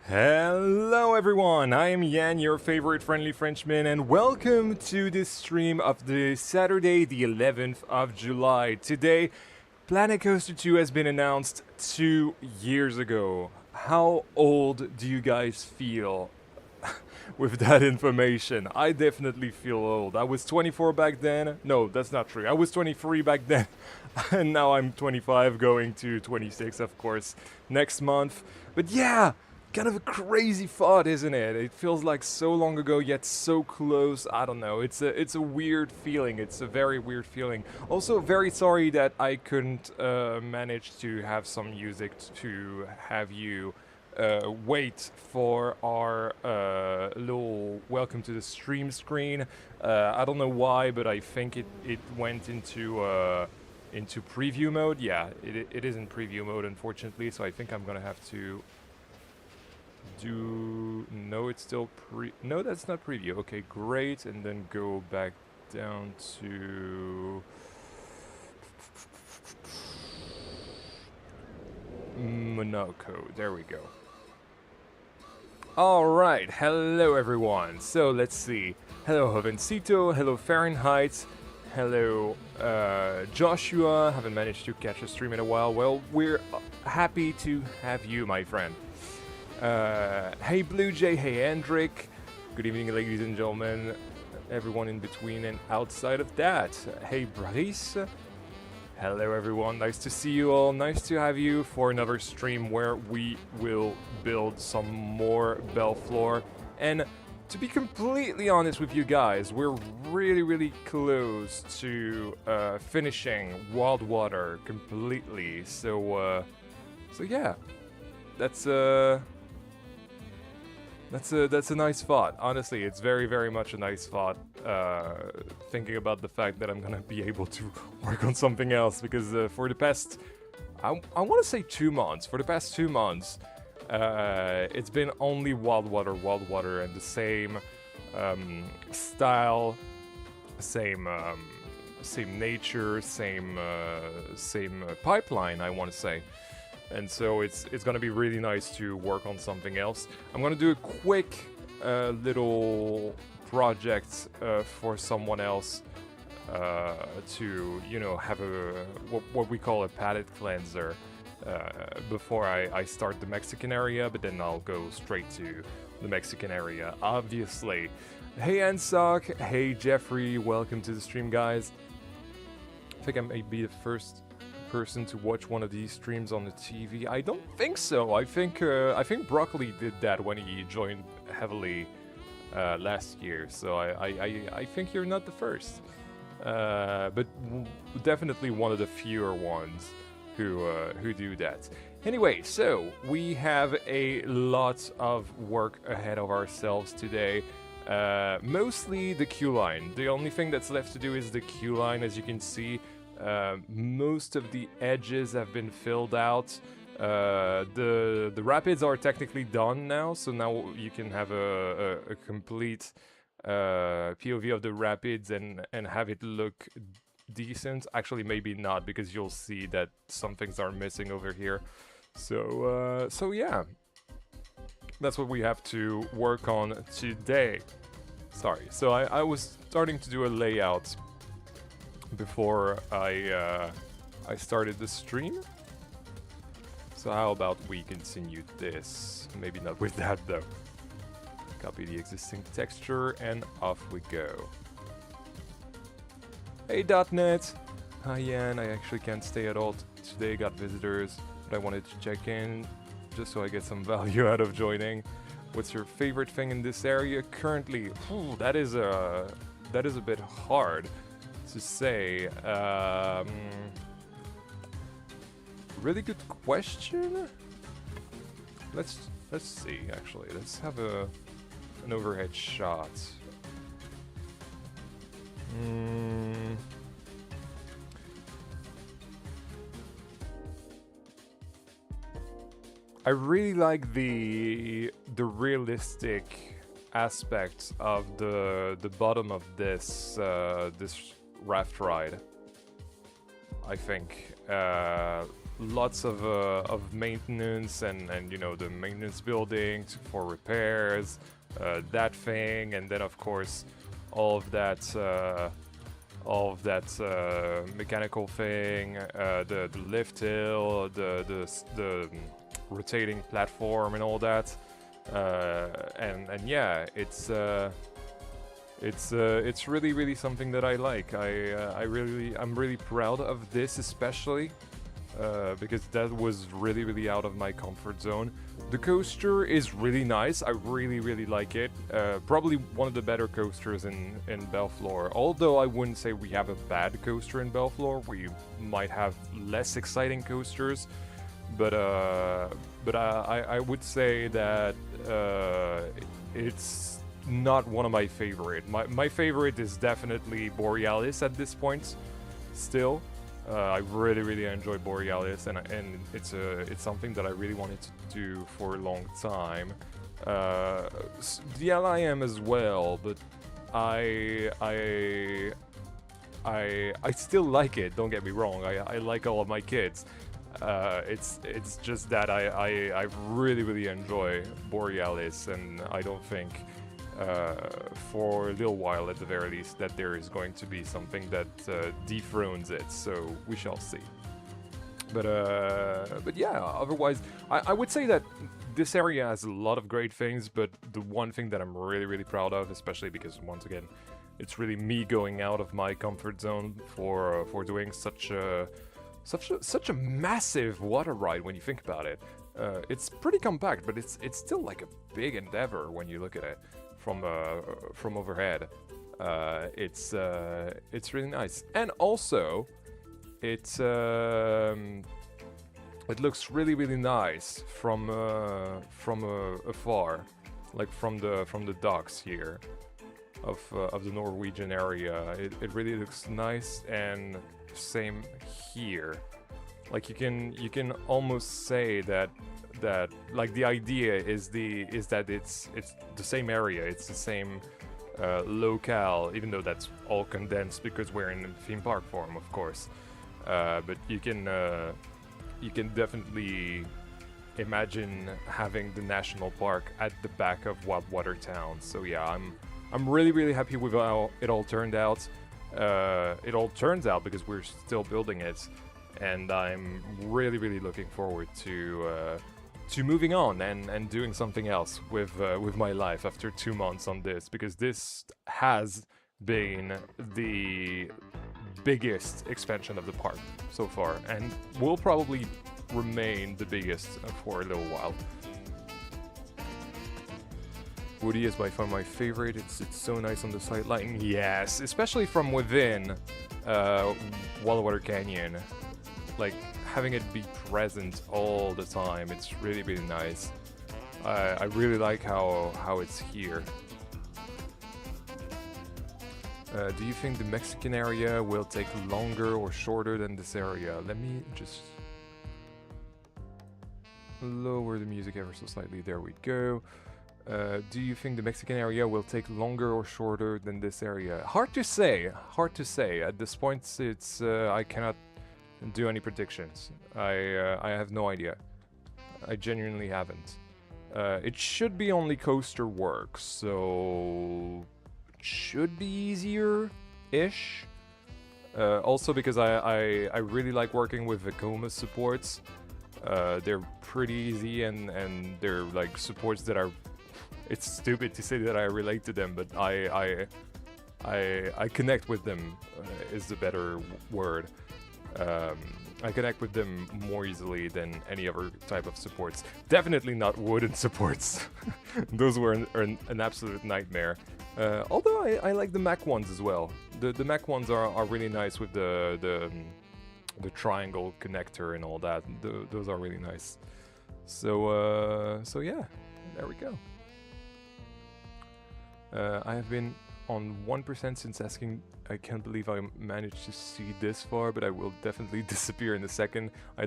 Hello everyone, I am Yan, your favorite friendly Frenchman, and welcome to this stream of the Saturday, the 11th of July. Today, Planet Coaster 2 has been announced 2 years ago. How old do you guys feel with that information? I definitely feel old. I was 24 back then. No, that's not true. I was 23 back then, and now I'm 25, going to 26, of course, next month. But yeah! Kind of a crazy thought, isn't it? It feels like so long ago, yet so close. I don't know. It's a weird feeling. It's a very weird feeling. Also, very sorry that I couldn't manage to have some music to have you wait for our little welcome to the stream screen. I don't know why, but I think it went into preview mode. Yeah, it is in preview mode, unfortunately. So I think I'm gonna have to. No, it's still no, that's not preview. Okay, great. And then go back down to Monaco. There we go. All right, hello everyone. So let's see. Hello Jovencito, hello Fahrenheit, hello Joshua. Haven't managed to catch a stream in a while. Well, we're happy to have you, my friend. Hey Blue Jay, hey Hendrik. Good evening, ladies and gentlemen, everyone in between and outside of that. Hey Brice. Hello everyone, nice to see you all. Nice to have you for another stream where we will build some more Belleflore. And to be completely honest with you guys, we're really close to finishing Wild Water completely. So yeah, that's a nice thought. Honestly, it's very much a nice thought. Thinking about the fact that I'm gonna be able to work on something else, because for the past, I want to say 2 months. For the past 2 months, it's been only Wild Water, and the same style, same nature, same pipeline. I want to say. And so it's going to be really nice to work on something else. I'm going to do a quick little project for someone else to, you know, have what we call a palette cleanser before I start the Mexican area, but then I'll go straight to the Mexican area, obviously. Hey Ansok, hey Jeffrey, welcome to the stream, guys. I think I may be the first person to watch one of these streams on the TV. I don't think so. I think Broccoli did that when he joined heavily last year. So I think you're not the first, but definitely one of the fewer ones who do that. Anyway, so we have a lot of work ahead of ourselves today. Mostly the queue line. The only thing that's left to do is the queue line, as you can see. Most of the edges have been filled out. The rapids are technically done now, so now you can have a complete POV of the rapids and have it look decent. Actually, maybe not, because you'll see that some things are missing over here. So yeah, that's what we have to work on today. Sorry, so I was starting to do a layout before I started the stream. So how about we continue this? Maybe not with that though. Copy the existing texture and off we go. Hey .net! Hi Yan, I actually can't stay at all today, got visitors, but I wanted to check in just so I get some value out of joining. What's your favorite thing in this area currently? Ooh, that is a bit hard to say. Really good question. Let's see. Actually, let's have an overhead shot. I really like the realistic aspects of the bottom of this this raft ride. I think lots of maintenance and you know the maintenance buildings for repairs, that thing, and then of course all of that mechanical thing, the lift hill, the rotating platform, and all that. And yeah, it's really something that I like. I'm really proud of this, especially because that was really out of my comfort zone. The coaster is really nice. I really like it. Probably one of the better coasters in Belleflore. Although I wouldn't say we have a bad coaster in Belleflore. We might have less exciting coasters, but I would say that it's not one of my favorite. My favorite is definitely Borealis at this point. Still, I really enjoy Borealis, and it's something that I really wanted to do for a long time. The LIM as well, but I still like it. Don't get me wrong. I like all of my kids. It's just that I really enjoy Borealis, and I don't think for a little while at the very least that there is going to be something that dethrones it, so we shall see. But yeah, otherwise I would say that this area has a lot of great things, but the one thing that I'm really proud of, especially because once again it's really me going out of my comfort zone for doing such a massive water ride when you think about it. It's pretty compact, but it's still like a big endeavor when you look at it from overhead. It's really nice, and also it looks really nice from afar, like from the docks here of the Norwegian area. It really looks nice, and same here. Like you can almost say that like the idea is that it's the same area, it's the same locale, even though that's all condensed because we're in theme park form, of course. But you can definitely imagine having the national park at the back of Wildwater Town. So yeah, I'm really happy with how it all turned out. It all turns out because we're still building it, and I'm really looking forward to moving on and doing something else with my life after 2 months on this, because this has been the biggest expansion of the park so far, and will probably remain the biggest for a little while. Woody is by far my favorite. It's so nice on the sight lighting. Yes, especially from within Wildwater Canyon. Like, having it be present all the time, it's really nice. I really like how it's here. Do you think the Mexican area will take longer or shorter than this area? Let me just lower the music ever so slightly. There we go. Do you think the Mexican area will take longer or shorter than this area? Hard to say. Hard to say. At this point, it's I cannot do any predictions. I have no idea. I genuinely haven't. It should be only coaster work, so it should be easier-ish. Also because I really like working with Vekoma supports. They're pretty easy, and they're like supports that are... It's stupid to say that I relate to them, but I connect with them is the better word. I connect with them more easily than any other type of supports. Definitely not wooden supports. Those were an absolute nightmare. Although I like the Mac ones as well. The Mac ones are really nice with the triangle connector and all that. Those are really nice. So yeah, there we go. I have been on 1% since asking. I can't believe I managed to see this far, but I will definitely disappear in a second. I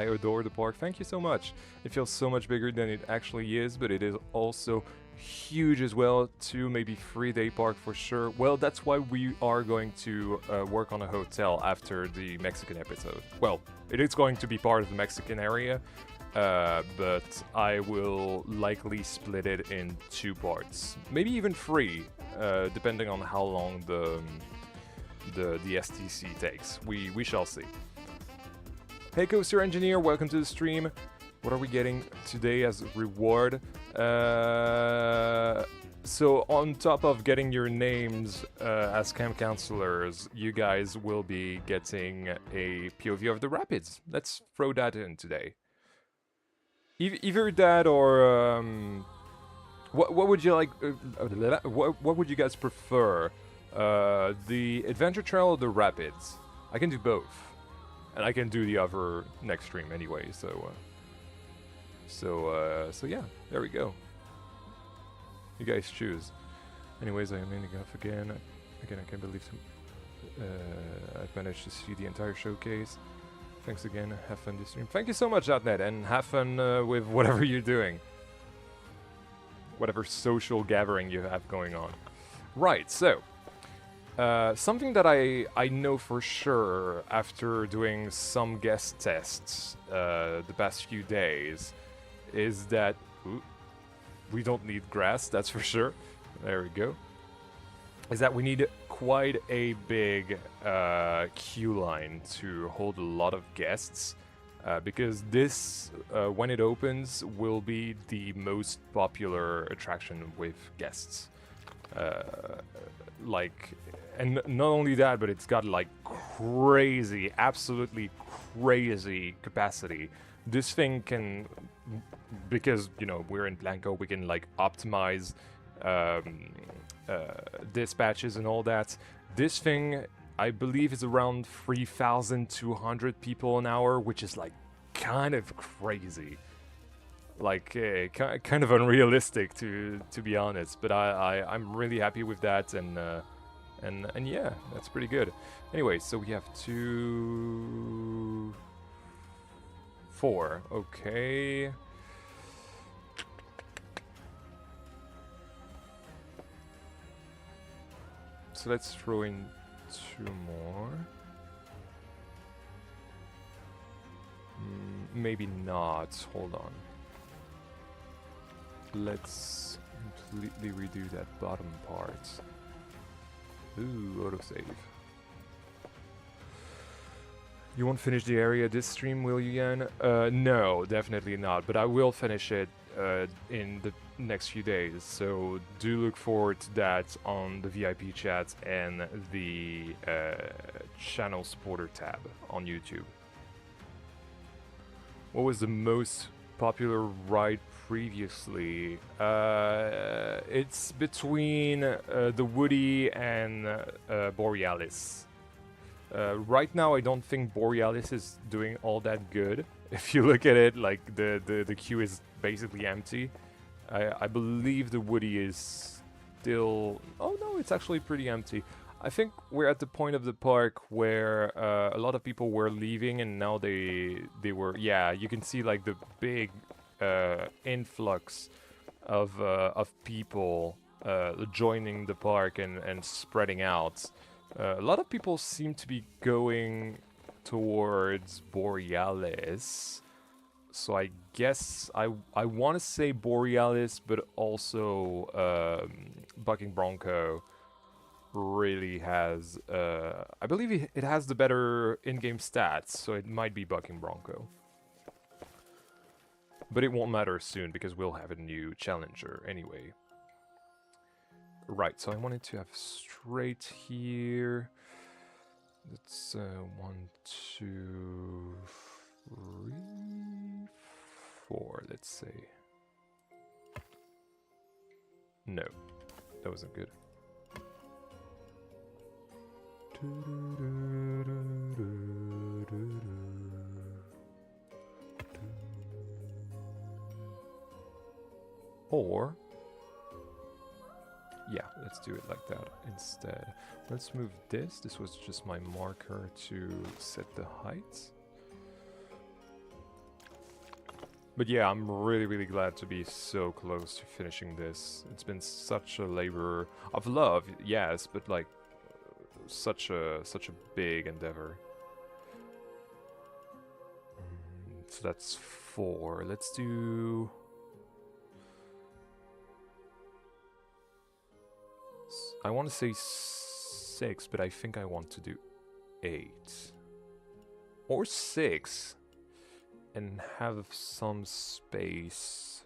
adore the park. Thank you so much. It feels so much bigger than it actually is, but it is also huge as well. 2, maybe 3-day park for sure. Well, that's why we are going to work on a hotel after the Mexican episode. Well, it is going to be part of the Mexican area, but I will likely split it in 2 parts, maybe even 3, depending on how long the STC takes. We shall see. Hey Coaster Engineer, welcome to the stream. What are we getting today as a reward? So on top of getting your names as camp counselors, you guys will be getting a POV of the rapids. Let's throw that in today. Either that or what would you like? What would you guys prefer? The adventure trail or the rapids? I can do both, and I can do the other next stream anyway. So yeah, there we go. You guys choose. Anyways, I'm ending off again. Again, I can't believe I've managed to see the entire showcase. Thanks again. Have fun this stream. Thank you so much, .net, and have fun with whatever you're doing. Whatever social gathering you have going on. Right, so something that I know for sure after doing some guest tests the past few days is that we don't need grass, that's for sure. There we go. Is that we need quite a big queue line to hold a lot of guests, because this, when it opens, will be the most popular attraction with guests. And not only that, but it's got like crazy, absolutely crazy capacity. This thing can, because, you know, we're in Blanco, we can like optimize dispatches and all that. This thing, I believe, is around 3,200 people an hour, which is like kind of crazy. Like kind of unrealistic to be honest, but I'm really happy with that, and yeah, that's pretty good. Anyway, so we have 2, 4, okay. So let's throw in 2 more. Maybe not, hold on. Let's completely redo that bottom part. Ooh, autosave. You won't finish the area this stream, will you, Jan? No, definitely not. But I will finish it in the next few days. So do look forward to that on the VIP chat and the channel supporter tab on YouTube. What was the most popular ride previously? It's between the Woody and Borealis. Right now, I don't think Borealis is doing all that good. If you look at it, like the queue is basically empty. I believe the Woody is still. Oh no, it's actually pretty empty. I think we're at the point of the park where a lot of people were leaving, and now they were. Yeah, you can see like the big influx of people joining the park and spreading out. A lot of people seem to be going towards Borealis, so I guess I want to say Borealis, but also Bucking Bronco really has, I believe it has the better in-game stats, so it might be Bucking Bronco. But it won't matter soon, because we'll have a new challenger anyway. Right, so I wanted to have straight here. That's 1, 2, 3, 4, let's say. No, that wasn't good. Or, yeah, let's do it like that instead. Let's move this. This was just my marker to set the height. But yeah, I'm really glad to be so close to finishing this. It's been such a labor of love, yes, but like such a big endeavor. So that's 4. Let's do... I want to say 6, but I think I want to do 8. Or 6. And have some space.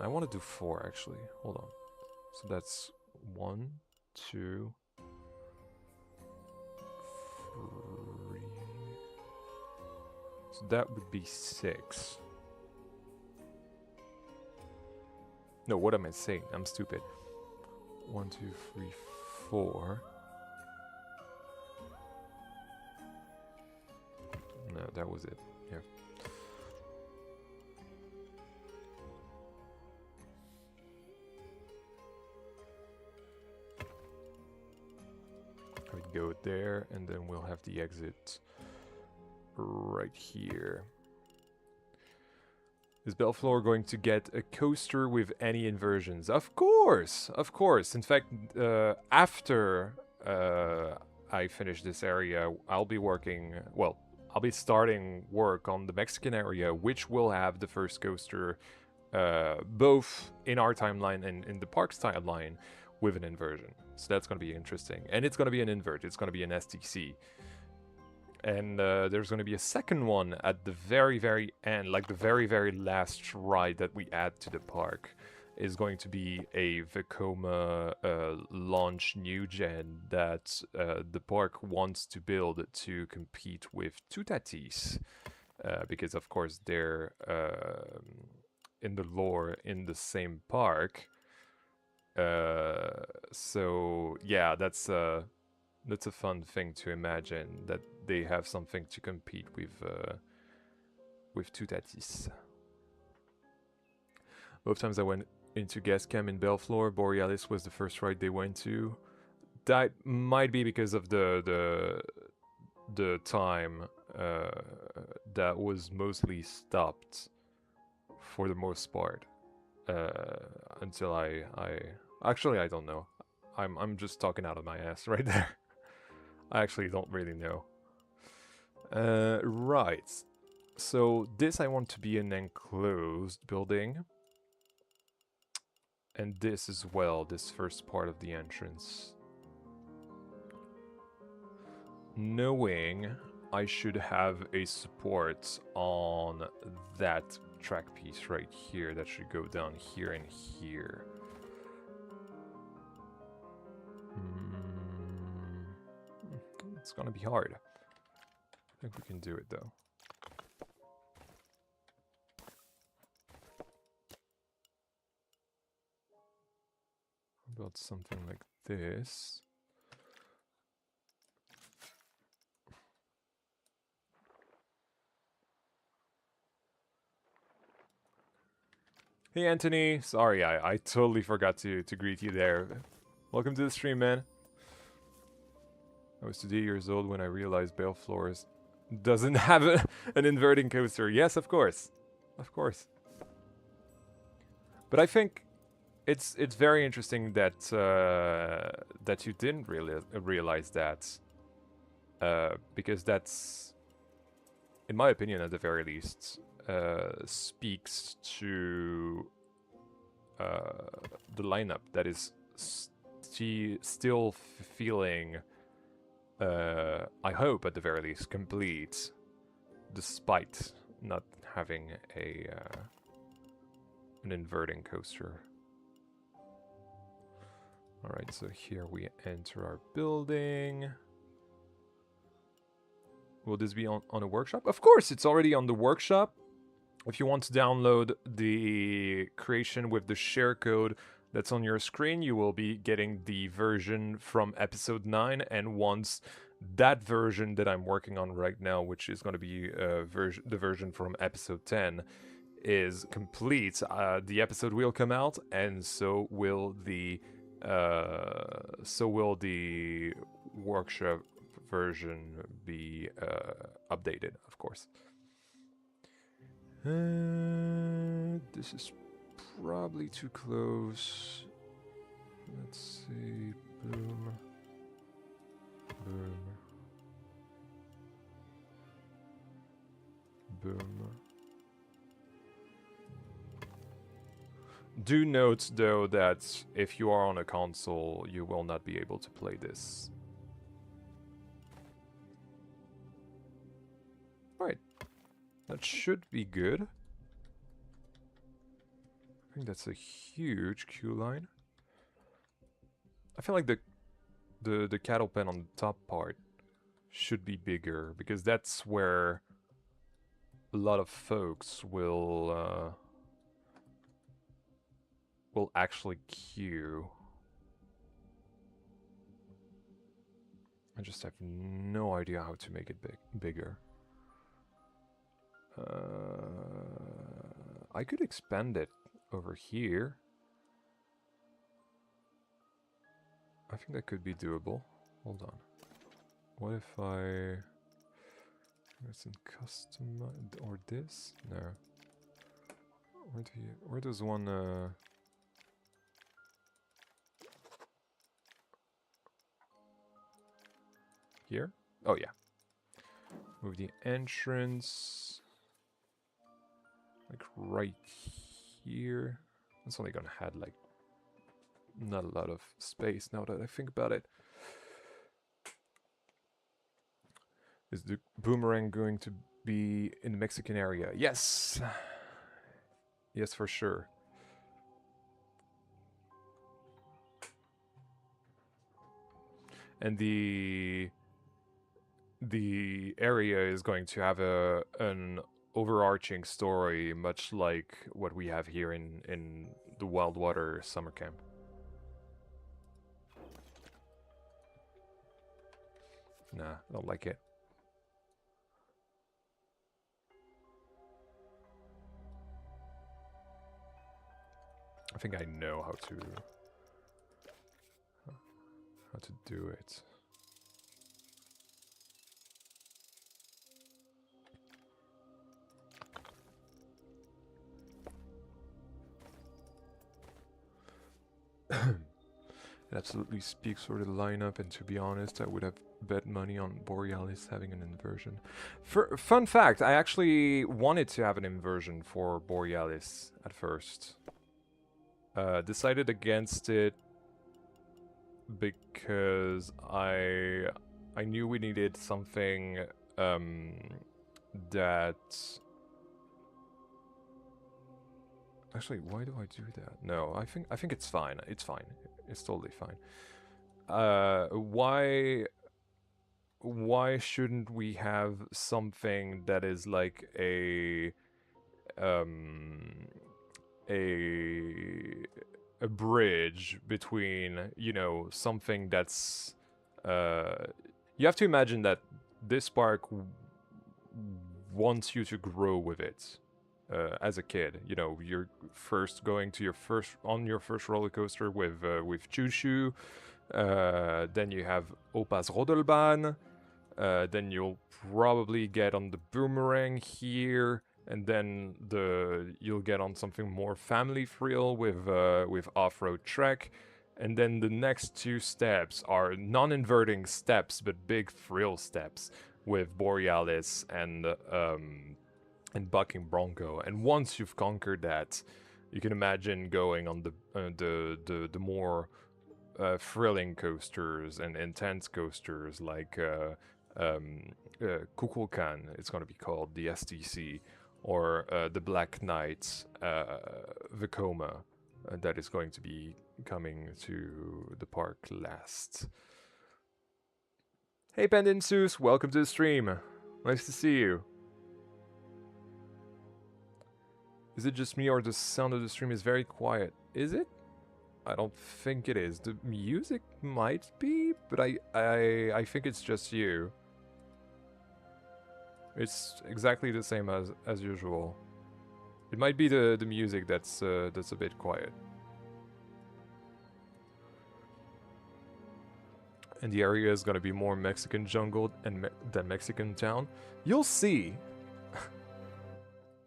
I want to do 4 actually. Hold on. So that's 1, 2, 3. So that would be 6. No, what am I saying? I'm stupid. 1, 2, 3, 4. No, that was it. Yeah. I would go there, and then we'll have the exit right here. Is Belleflore going to get a coaster with any inversions? Of course, of course. In fact, after I finish this area, I'll be working, well, I'll be starting work on the Mexican area, which will have the first coaster both in our timeline and in the park's timeline with an inversion. So that's going to be interesting. And it's going to be an invert. It's going to be an STC. And there's going to be a second one at the very end, like the very last ride that we add to the park is going to be a Vekoma launch new gen that the park wants to build to compete with Tutatis, because of course they're in the lore in the same park. So yeah, that's a fun thing to imagine, that they have something to compete with Tutatis. Both times I went into guest cam in Belleflore, Borealis was the first ride they went to. That might be because of the time that was mostly stopped for the most part until I actually I don't know. I'm just talking out of my ass right there. I actually don't really know. Right. So this I want to be an enclosed building. And this as well, this first part of the entrance. Knowing I should have a support on that track piece right here that should go down here and here. It's gonna be hard. I think we can do it though. Build something like this. Hey Anthony, sorry, I totally forgot to greet you there. Welcome to the stream, man. I was 2 years old when I realized Belleflore doesn't have an inverting coaster. Yes, of course. Of course. But I think it's very interesting that that you didn't really realize that, because that's, in my opinion, at the very least, speaks to the lineup that is still feeling, I hope at the very least, complete, despite not having an inverting coaster. Alright, so here we enter our building. Will this be on a workshop? Of course, it's already on the workshop. If you want to download the creation with the share code that's on your screen, you will be getting the version from episode 9. And once that version that I'm working on right now, which is going to be the version from episode 10, is complete, the episode will come out, and so will the workshop version be updated, of course. This is probably too close. Let's see. Boom. Boom. Boom. Do note, though, that if you are on a console, you will not be able to play this. Alright. That should be good. I think that's a huge queue line. I feel like the cattle pen on the top part should be bigger, because that's where a lot of folks will actually queue. I just have no idea how to make it bigger. I could expand it over here. I think that could be doable. Hold on. What if I... It's in custom or this? No. Where does one here? Oh yeah. Move the entrance like right here. It's only gonna have like not a lot of space now that I think about it. Is the boomerang going to be in the Mexican area? Yes! Yes, for sure. And the area is going to have an overarching story, much like what we have here in the Wild Water summer camp. Nah, I don't like it. I think I know how to do it. It absolutely speaks for the lineup, and to be honest, I would have bet money on Borealis having an inversion. Fun fact, I actually wanted to have an inversion for Borealis at first. Decided against it because I knew we needed something that... Actually, why do I do that? No, I think it's fine. It's fine. It's totally fine. Why shouldn't we have something that is like a bridge between, you know, something that's you have to imagine that this park wants you to grow with it. As a kid, you know, you're first going to your first roller coaster with Choo Choo, then you have Opa's Rodelbahn, then you'll probably get on the Boomerang here, and then you'll get on something more family thrill with Off-Road Trek, and then the next two steps are non-inverting steps but big thrill steps with Borealis and Bucking Bronco. And once you've conquered that, you can imagine going on the more thrilling coasters and intense coasters like Kukulkan, it's going to be called, the STC, or the Black Knight, Vekoma, that is going to be coming to the park last. Hey Pendant Zeus, welcome to the stream. Nice to see you. Is it just me, or the sound of the stream is very quiet? Is it? I don't think it is. The music might be, but I think it's just you. It's exactly the same as usual. It might be the music that's a bit quiet. And the area is gonna be more Mexican jungle than Mexican town. You'll see.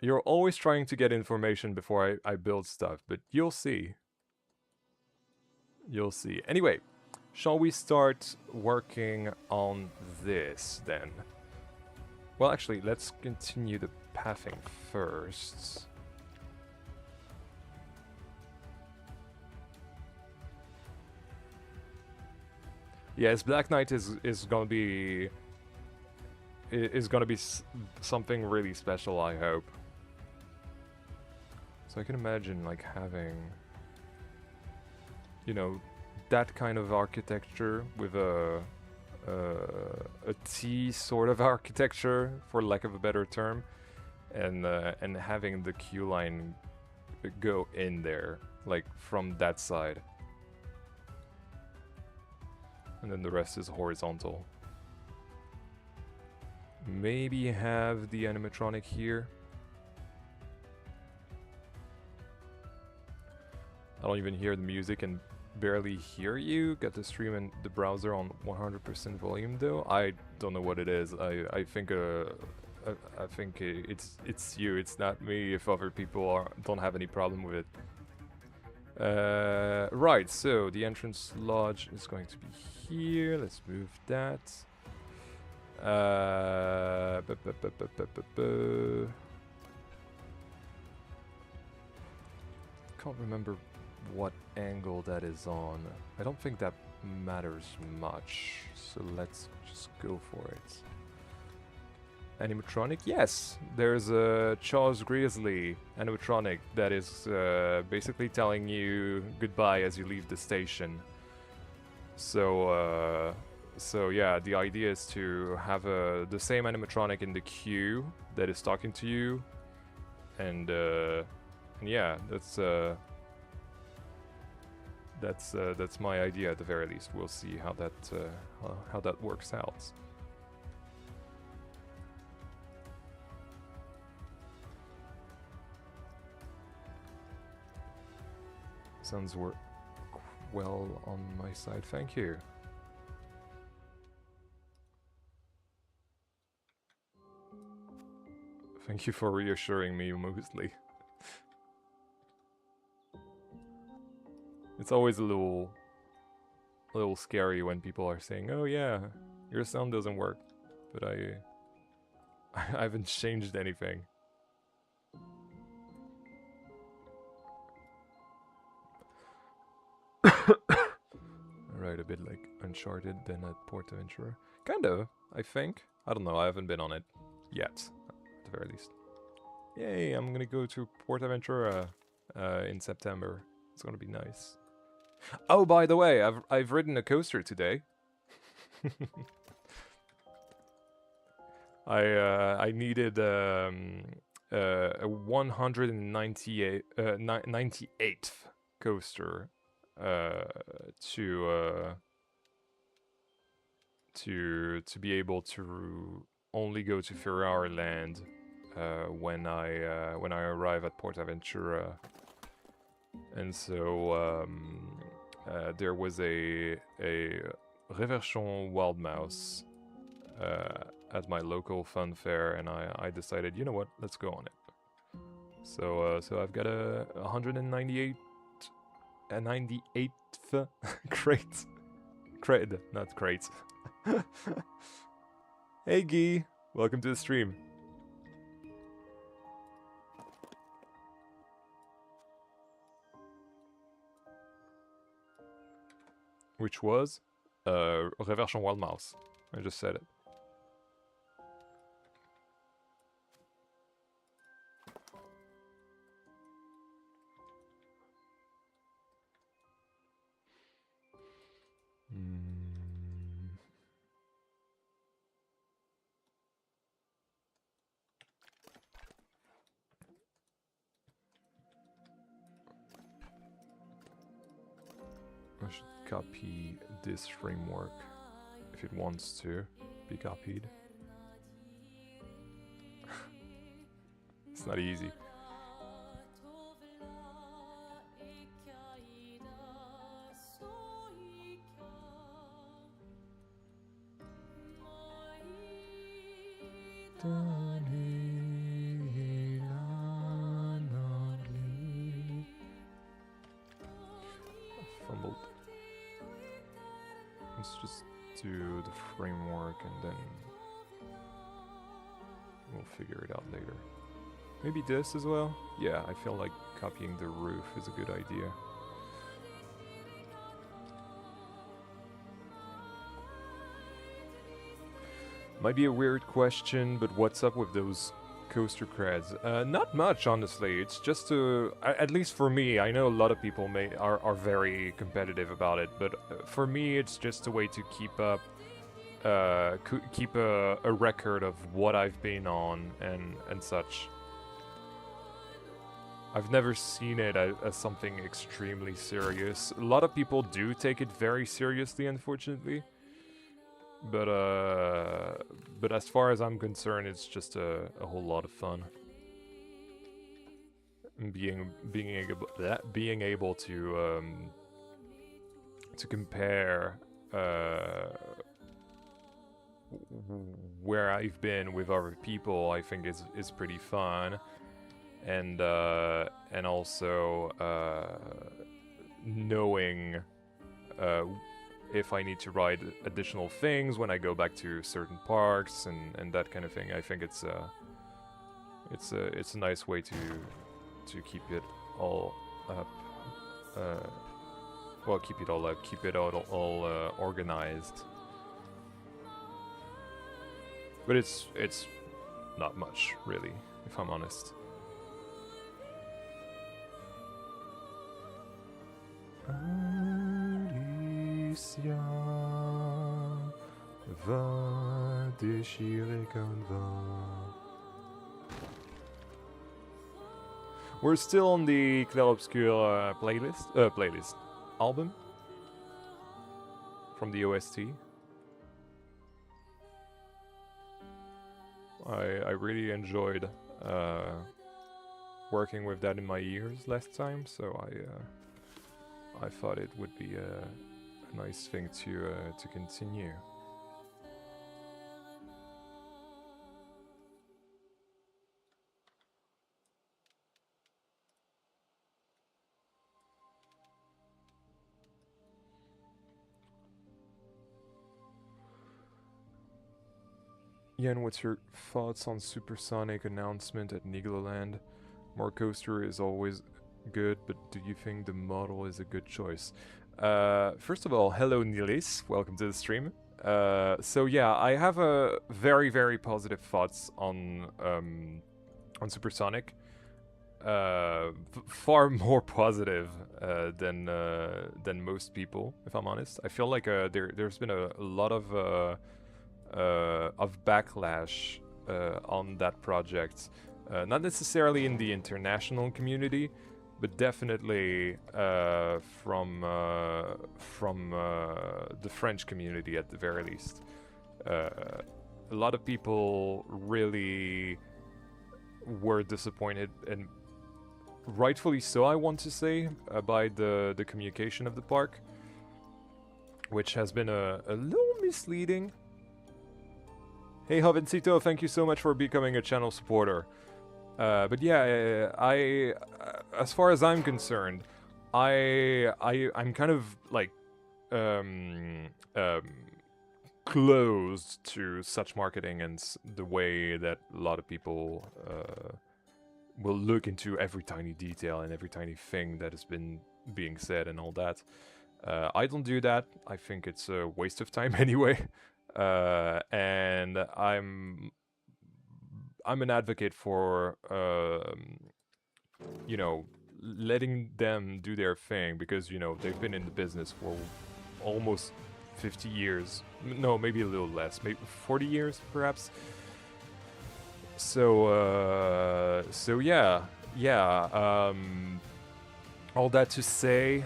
You're always trying to get information before I build stuff, but you'll see. You'll see. Anyway, shall we start working on this then? Well, actually, let's continue the pathing first. Yes, Black Knight is gonna be something really special, I hope. So I can imagine like having, you know, that kind of architecture with a T sort of architecture, for lack of a better term, and having the queue line go in there, like from that side. And then the rest is horizontal. Maybe have the animatronic here. I don't even hear the music and barely hear you. Got the stream and the browser on 100% volume though. I don't know what it is. I think it's you. It's not me. If other people don't have any problem with it. Right. So the entrance lodge is going to be here. Let's move that. Can't remember what angle that is on. I don't think that matters much, so let's just go for it. Animatronic? Yes! There's a Charles Grizzly animatronic that is basically telling you goodbye as you leave the station. So yeah, the idea is to have the same animatronic in the queue that is talking to you, and yeah, that's my idea at the very least. We'll see how that works out. Sounds work well on my side. Thank you. Thank you for reassuring me, mostly. It's always a little scary when people are saying, "Oh yeah, your sound doesn't work," but I haven't changed anything. Alright, a bit like Uncharted, then at Portaventura. Kind of, I think. I don't know, I haven't been on it yet, at the very least. Yay, I'm gonna go to Portaventura in September. It's gonna be nice. Oh, by the way, I've ridden a coaster today. I needed a 198th coaster to be able to only go to Ferrari Land when I arrive at Portaventura. And so there was a Reverchon wild mouse at my local fun fair, and I decided, you know what, let's go on it. So I've got a 198th crate. Cred, not crate. Hey Guy, welcome to the stream. Which was Reverchon wild mouse. I just said it. I should copy this framework if it wants to be copied. It's not easy. fumbled. Let's just do the framework and then we'll figure it out later. Maybe this as well? Yeah, I feel like copying the roof is a good idea. Might be a weird question, but what's up with those coaster creds? Not much, honestly. It's just at least for me, I know a lot of people are very competitive about it, but for me, it's just a way to keep up, keep a record of what I've been on and such. I've never seen it as something extremely serious. A lot of people do take it very seriously, unfortunately. But as far as I'm concerned, it's just a whole lot of fun. And being able to compare where I've been with other people, I think is pretty fun, and also knowing if I need to ride additional things when I go back to certain parks and that kind of thing. I think it's a nice way to keep it all up. Well, keep it all up, keep it all organized. But it's not much, really, if I'm honest. Va déchirer Canva. We're still on the Clair Obscur playlist album from the OST. I really enjoyed working with that in my ears last time, so I thought it would be a nice thing to continue. Yen, what's your thoughts on Supersonic announcement at Nigloland? More coaster is always good, but do you think the model is a good choice? First of all, hello Nilis, welcome to the stream. So yeah, I have a very, very positive thoughts on Supersonic. Far more positive than most people, if I'm honest. I feel like there's been a lot of backlash on that project, not necessarily in the international community, but definitely from the French community at the very least. A lot of people really were disappointed, and rightfully so, I want to say, by the communication of the park, which has been a little misleading. Hey Jovencito, thank you so much for becoming a channel supporter. But yeah, as far as I'm concerned, I'm kind of like closed to such marketing and the way that a lot of people will look into every tiny detail and every tiny thing that has been being said and all that. I don't do that. I think it's a waste of time anyway. And I'm an advocate for you know, letting them do their thing, because you know they've been in the business for almost 50 years. No, maybe a little less, maybe 40 years perhaps. So yeah. All that to say,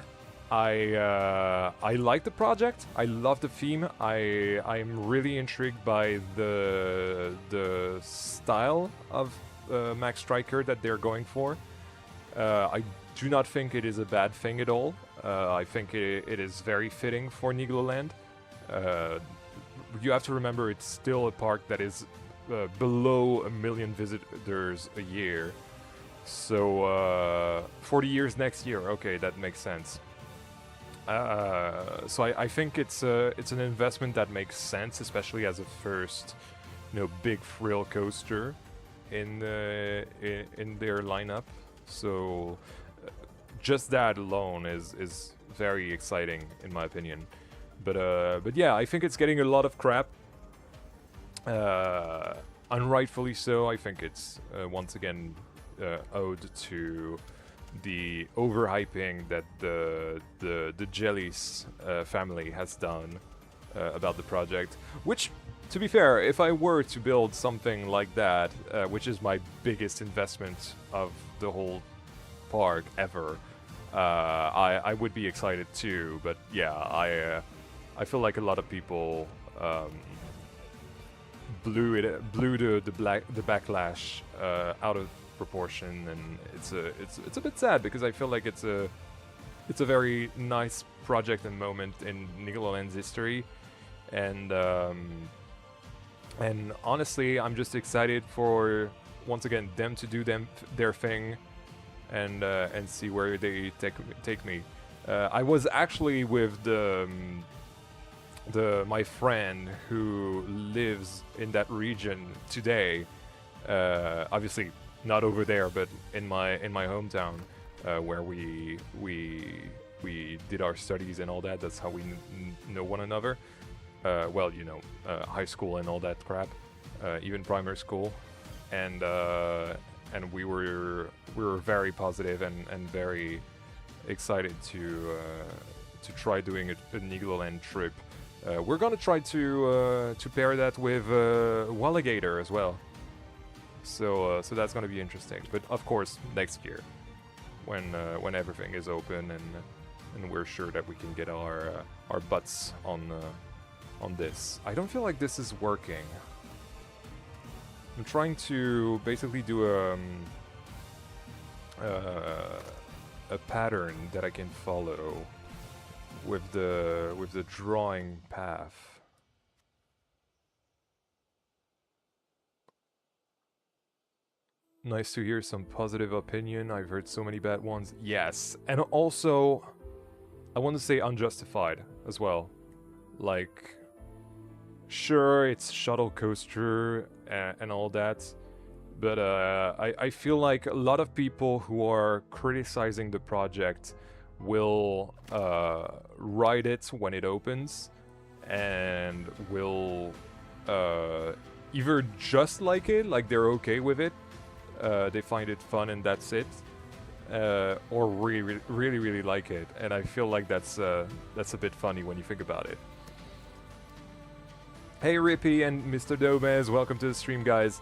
I like the project. I love the theme. I'm really intrigued by the style of Max Striker that they're going for. I do not think it is a bad thing at all. I think it is very fitting for Nigloland. You have to remember it's still a park that is below 1 million visitors a year. So 40 years next year. Okay, that makes sense. So I think it's an investment that makes sense, especially as a first, big thrill coaster in their lineup. So just that alone is very exciting in my opinion. But yeah, I think it's getting a lot of crap. Unrightfully so. I think it's once again owed to the overhyping that the Jellies family has done about the project. Which, to be fair, if I were to build something like that, which is my biggest investment of the whole park ever, I would be excited too. But yeah, I feel like a lot of people blew the backlash out of proportion, and it's a bit sad because I feel like it's a very nice project and moment in Nigloland's history, and honestly, I'm just excited for once again them to do their thing, and see where they take me. I was actually with my friend who lives in that region today. Obviously not over there, but in my hometown, where we did our studies and all that. That's how we know one another. Well, high school and all that crap, even primary school, and we were very positive and very excited to try doing a Nigloland trip. We're gonna try to pair that with Walligator as well. So that's gonna be interesting. But of course, next year, when everything is open and we're sure that we can get our butts on this. I don't feel like this is working. I'm trying to basically do a pattern that I can follow with the drawing path. Nice to hear some positive opinion. I've heard so many bad ones. Yes, and also I want to say unjustified as well. Like, sure, it's shuttle coaster and all that, but I feel like a lot of people who are criticizing the project will ride it when it opens and will either just like it, like they're okay with it, they find it fun and that's it, or really like it. And I feel like that's a bit funny when you think about it. Hey Rippy and Mr. Domez, welcome to the stream, guys.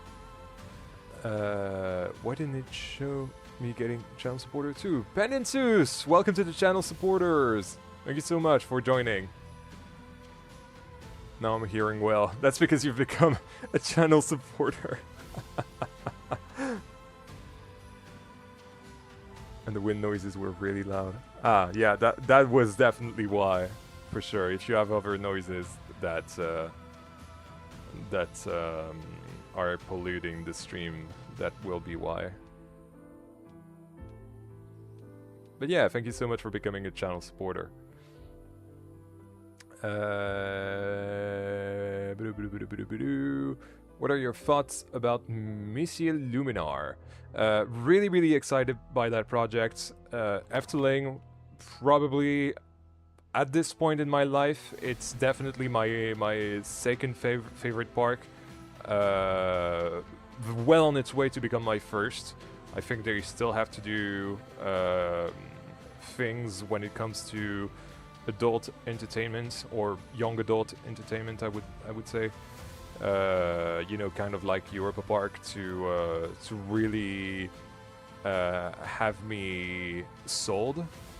Why didn't it show me getting channel supporter too? Penantus, welcome to the channel supporters. Thank you so much for joining. Now I'm hearing well. That's because you've become a channel supporter. And the wind noises were really loud. Ah, yeah, that was definitely why, for sure. If you have other noises that are polluting the stream, that will be why. But yeah, thank you so much for becoming a channel supporter. What are your thoughts about Monsieur Luminar? Really excited by that project. Efteling, probably at this point in my life, it's definitely my second favorite park. Well on its way to become my first. I think they still have to do things when it comes to adult entertainment or young adult entertainment. I would say, kind of like Europa Park, to really have me me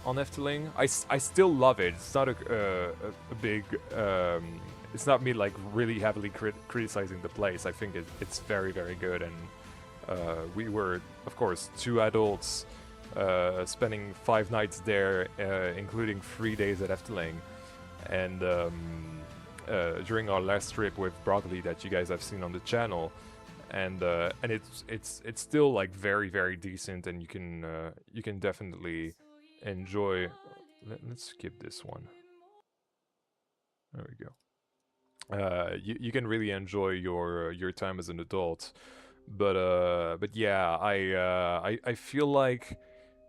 on Efteling. I still love it. It's not a big. It's not me like really heavily criticizing the place. I think it's very good, and we were, of course, two adults spending 5 nights there, including 3 days at Efteling, and during our last trip with Broccoli that you guys have seen on the channel, and it's still like very decent, and you can definitely enjoy let's skip this one. There we go. You can really enjoy your time as an adult, but yeah, I feel like,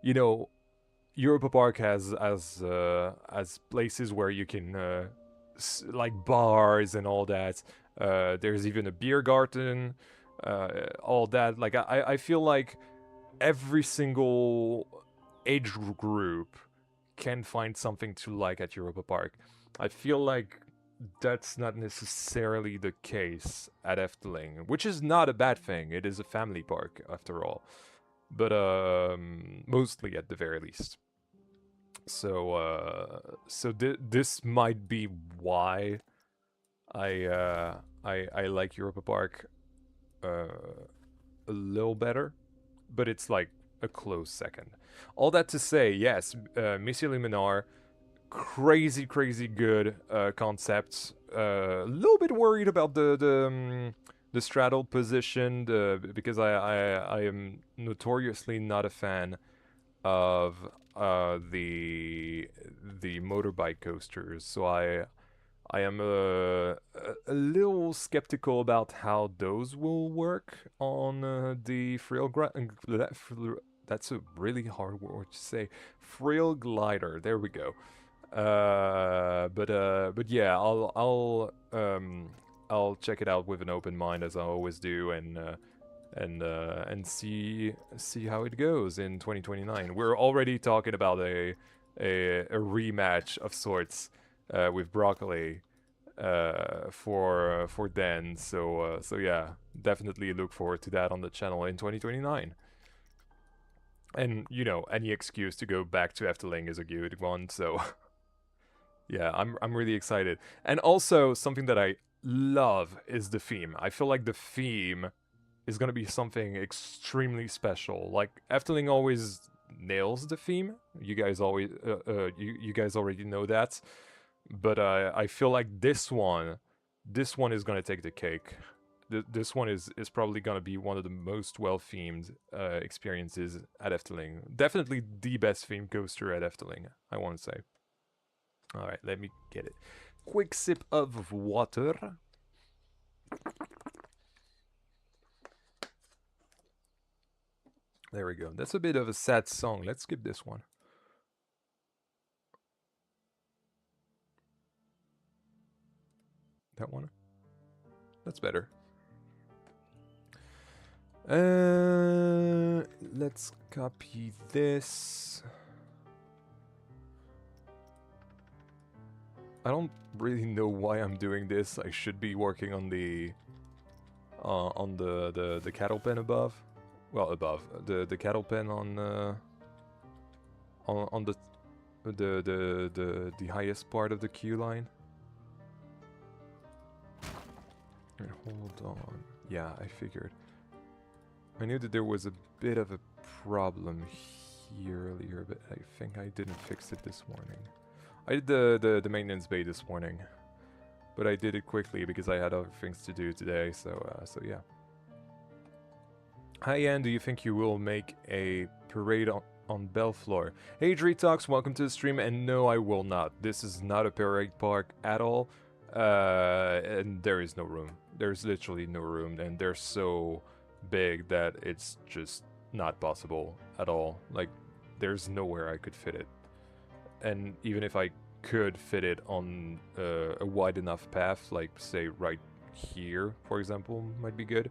you know, Europa Park has places where you can like bars and all that. There's even a beer garden, all that. Like I feel like every single age group can find something to like at Europa Park. I feel like that's not necessarily the case at Efteling, which is not a bad thing. It is a family park after all, but mostly at the very least. So this might be why I like Europa Park a little better, but it's like a close second. All that to say, yes, Missy Luminar, crazy good concepts. A little bit worried about the straddle position, because I am notoriously not a fan of the motorbike coasters. So I am a little skeptical about how those will work on the that's a really hard word to say. Frail glider. There we go. But yeah, I'll check it out with an open mind, as I always do, and see how it goes in 2029. We're already talking about a rematch of sorts with Broccoli for then. So yeah, definitely look forward to that on the channel in 2029. And you know, any excuse to go back to Efteling is a good one. So yeah, I'm really excited. And also something that I love is the theme. I feel like the theme is gonna be something extremely special. Like Efteling always nails the theme. You guys always, you guys already know that. But I feel like this one is gonna take the cake. This one is probably gonna be one of the most well themed experiences at Efteling. Definitely the best themed coaster at Efteling, I want to say. All right, let me get it. Quick sip of water. There we go. That's a bit of a sad song. Let's skip this one. That one? That's better. Let's copy this. I don't really know why I'm doing this. I should be working on the cattle pen above. Well, above the cattle pen on the highest part of the queue line. And hold on. Yeah, I figured. I knew that there was a bit of a problem here earlier, but I think I didn't fix it this morning. I did the maintenance bay this morning, but I did it quickly because I had other things to do today. So yeah. Hi, Ann. Do you think you will make a parade on Belleflore? Hey, Talks, welcome to the stream. And no, I will not. This is not a parade park at all. And there is no room. There's literally no room, and they're so big that it's just not possible at all. Like, there's nowhere I could fit it. And even if I could fit it on a wide enough path, like say right here, for example, might be good.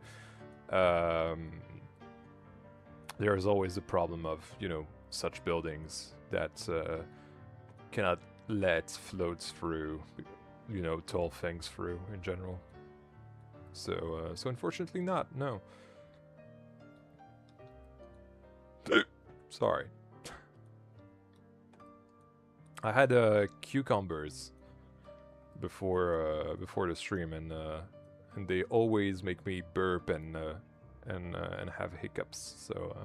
There is always the problem of, you know, such buildings that cannot let floats through, you know, tall things through in general. So unfortunately not, no. Sorry. I had cucumbers before the stream, and they always make me burp and have hiccups. So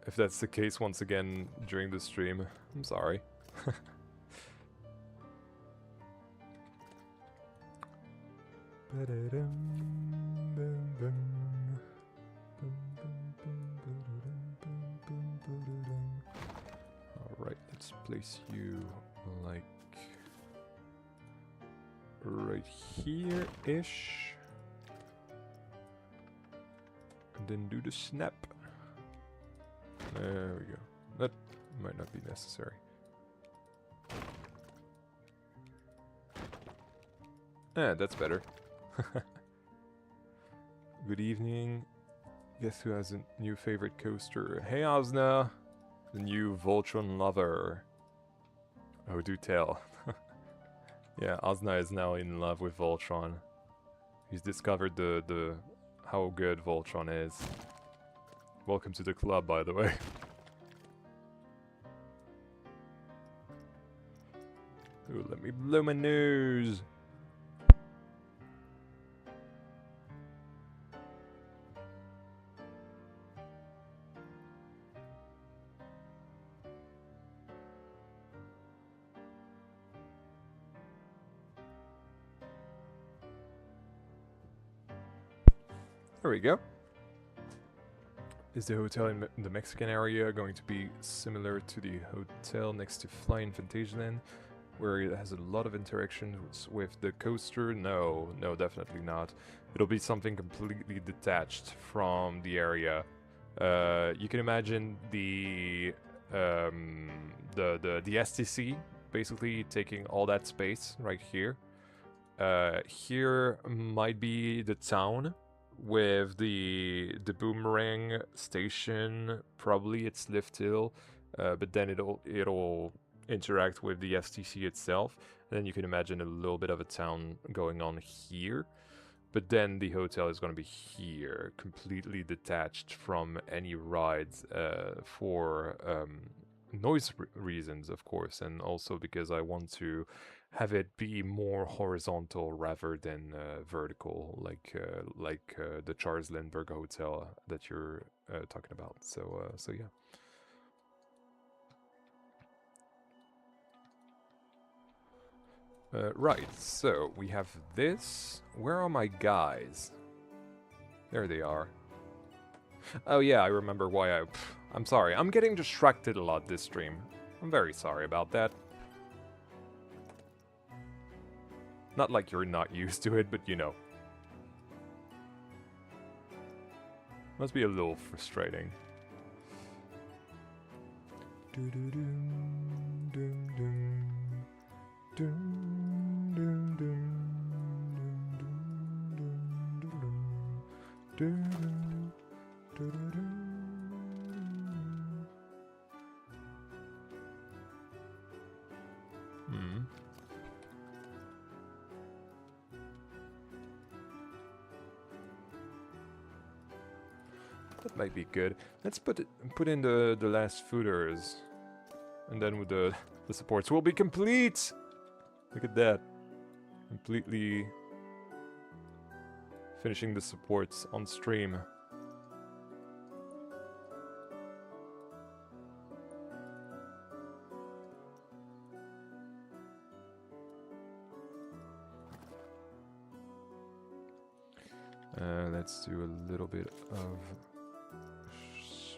if that's the case once again during the stream, I'm sorry. Alright, let's place you like right here-ish. And then do the snap. There we go. That might not be necessary. Ah, that's better. Good evening. Guess who has a new favorite coaster? Hey Osna! The new Voltron lover. Oh, do tell. Yeah, Osna is now in love with Voltron. He's discovered the how good Voltron is. Welcome to the club, by the way. Ooh, let me blow my nose. There we go. Is the hotel in the Mexican area going to be similar to the hotel next to Flying Fantasyland, where it has a lot of interactions with the coaster? No, no, definitely not. It'll be something completely detached from the area. You can imagine the STC basically taking all that space right here. Here might be the town with the boomerang station. Probably it's Lift Hill, but then it'll interact with the STC itself. And then you can imagine a little bit of a town going on here. But then the hotel is going to be here, completely detached from any rides for noise reasons, of course, and also because I want to have it be more horizontal rather than vertical, like the Charles Lindbergh Hotel that you're talking about. So yeah. Right, so we have this. Where are my guys? There they are. Oh yeah, I remember why I'm sorry, I'm getting distracted a lot this stream. I'm very sorry about that. Not like you're not used to it, but you know. Must be a little frustrating. That might be good. Let's put in the last footers, and then with the supports will be complete. Look at that, completely finishing the supports on stream. Let's do a little bit of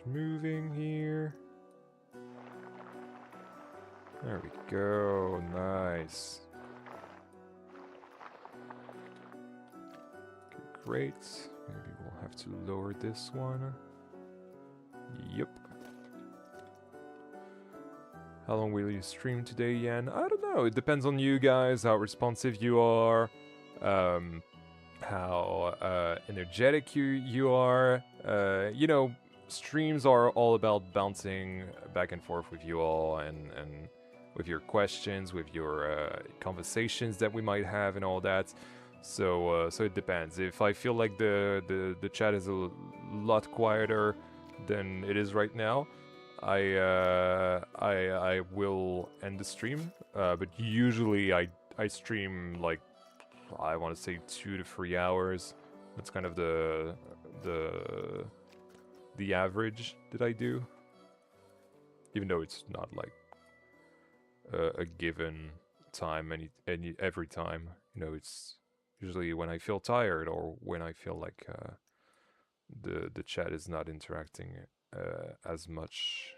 smoothing here. There we go, nice. Okay, great. Maybe we'll have to lower this one. Yep. How long will you stream today, Yan? I don't know, it depends on you guys, how responsive you are. How energetic you are. You know, streams are all about bouncing back and forth with you all, and with your questions, with your conversations that we might have, and all that. So so it depends. If I feel like the chat is a lot quieter than it is right now, I will end the stream. But usually I stream like, I want to say 2 to 3 hours. That's kind of the average that I do. Even though it's not like a given time every time. You know, it's usually when I feel tired or when I feel like the chat is not interacting as much.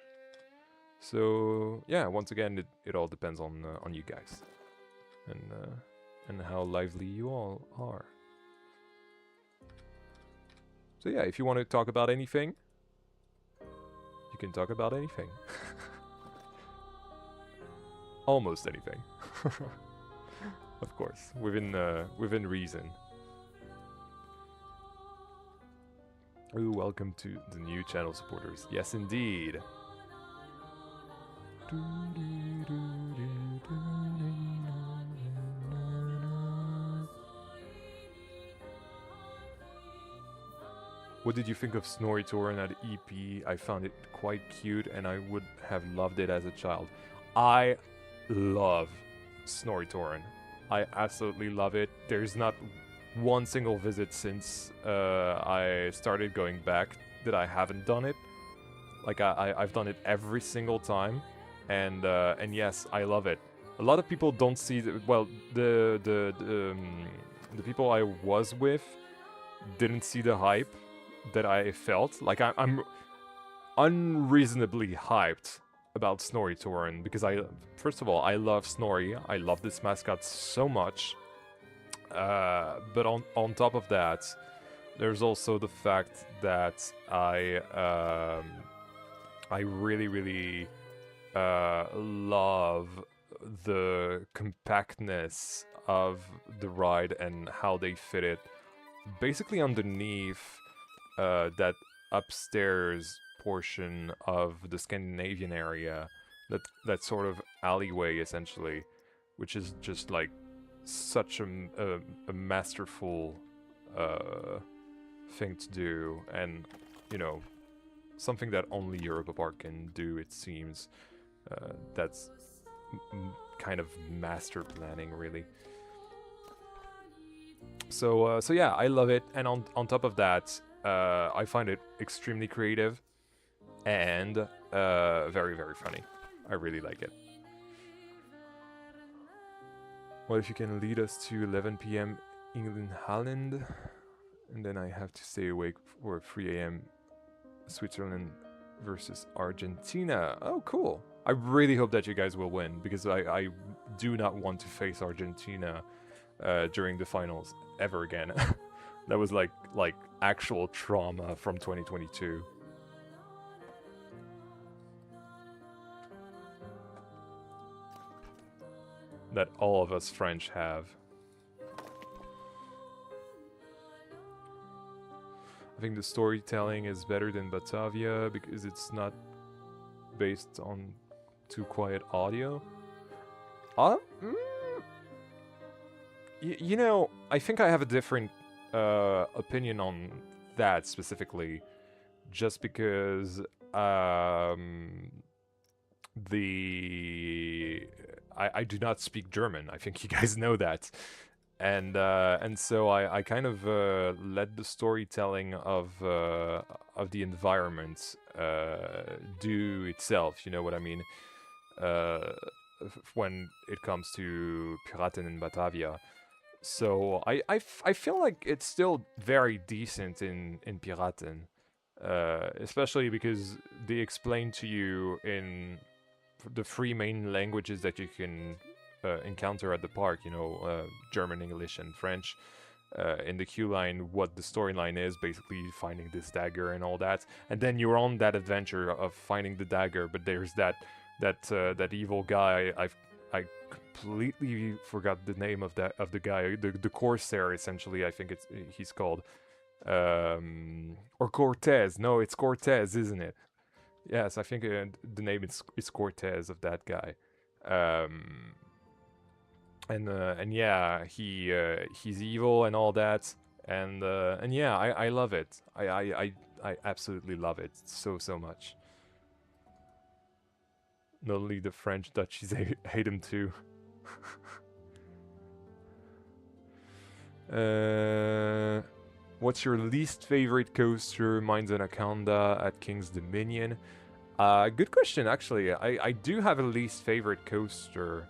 So yeah, once again, it all depends on you guys, and how lively you all are. So yeah, if you want to talk about anything, you can talk about anything. Almost anything. Of course, within reason. Ooh, welcome to the new channel supporters. Yes, indeed. What did you think of Snorri at EP? I found it quite cute and I would have loved it as a child. I love Snorri. I absolutely love it. There's not one single visit since I started going back that I haven't done it. Like I've done it every single time, and yes, I love it. A lot of people don't see the people I was with didn't see the hype that I felt. Like I'm unreasonably hyped about Snorri because first of all, I love Snorri. I love this mascot so much. But on top of that, there's also the fact that I really love the compactness of the ride and how they fit it basically underneath that upstairs portion of the Scandinavian area, that sort of alleyway essentially, which is just like such a masterful thing to do, and you know, something that only Europa Park can do, it seems. That's kind of master planning, really. So yeah, I love it, and on top of that, I find it extremely creative and very, very funny. I really like it. What if you can lead us to 11 p.m. England, Holland, and then I have to stay awake for 3 a.m. Switzerland versus Argentina. Oh, cool. I really hope that you guys will win, because I do not want to face Argentina during the finals ever again. That was like actual trauma from 2022. That all of us French have. I think the storytelling is better than Batavia because it's not based on too quiet audio. You know, I think I have a different opinion on that specifically, just because I do not speak German. I think you guys know that, and so I kind of let the storytelling of the environment do itself. You know what I mean? When it comes to Piraten in Batavia. So I feel like it's still very decent in Piraten, especially because they explain to you in the 3 main languages that you can encounter at the park, you know, German, English, and French. In the queue line, what the storyline is, basically finding this dagger and all that, and then you're on that adventure of finding the dagger. But there's that evil guy. I completely forgot the name of the guy, the Corsair, essentially. I think he's called, or Cortez. No, it's Cortez, isn't it? Yes, I think the name is Cortez, of that guy. And yeah, he's evil and all that, and yeah, I love it. I absolutely love it so much. Not only the French, Dutchies hate him too. What's your least favorite coaster? Mine's Anaconda at King's Dominion. Good question, actually. I do have a least favorite coaster.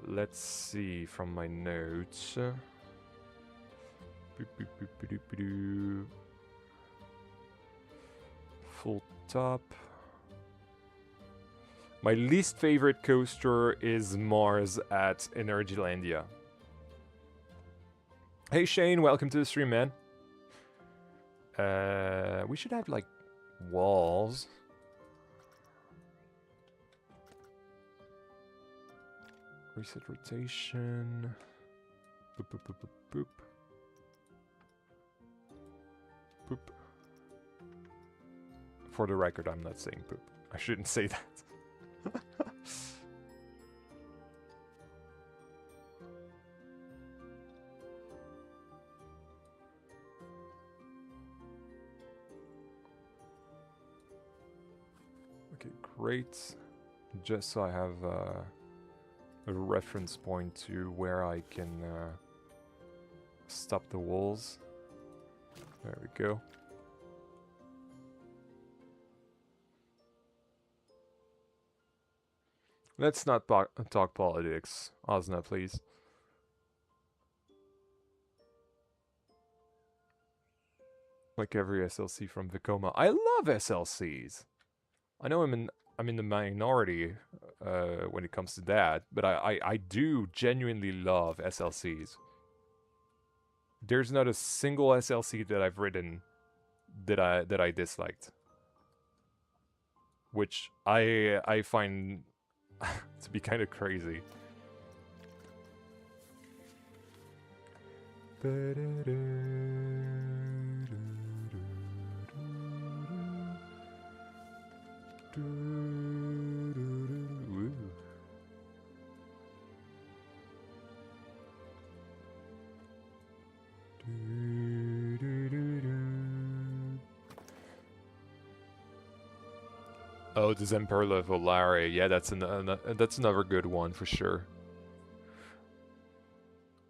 Let's see from my notes. Full top. My least favorite coaster is Mars at Energylandia. Hey Shane, welcome to the stream, man. We should have like walls. Reset rotation. Boop, boop, boop, boop, boop. Boop. For the record, I'm not saying poop. I shouldn't say that. Okay, great. Just so I have a reference point to where I can stop the walls. There we go. Let's not talk politics, Osna, please. Like every SLC from Vekoma. I love SLCs! I know I'm in the minority when it comes to that, but I do genuinely love SLCs. There's not a single SLC that I've written that I disliked, which I find to be kind of crazy. Oh, the Zemperla Volare. Yeah, that's another good one for sure.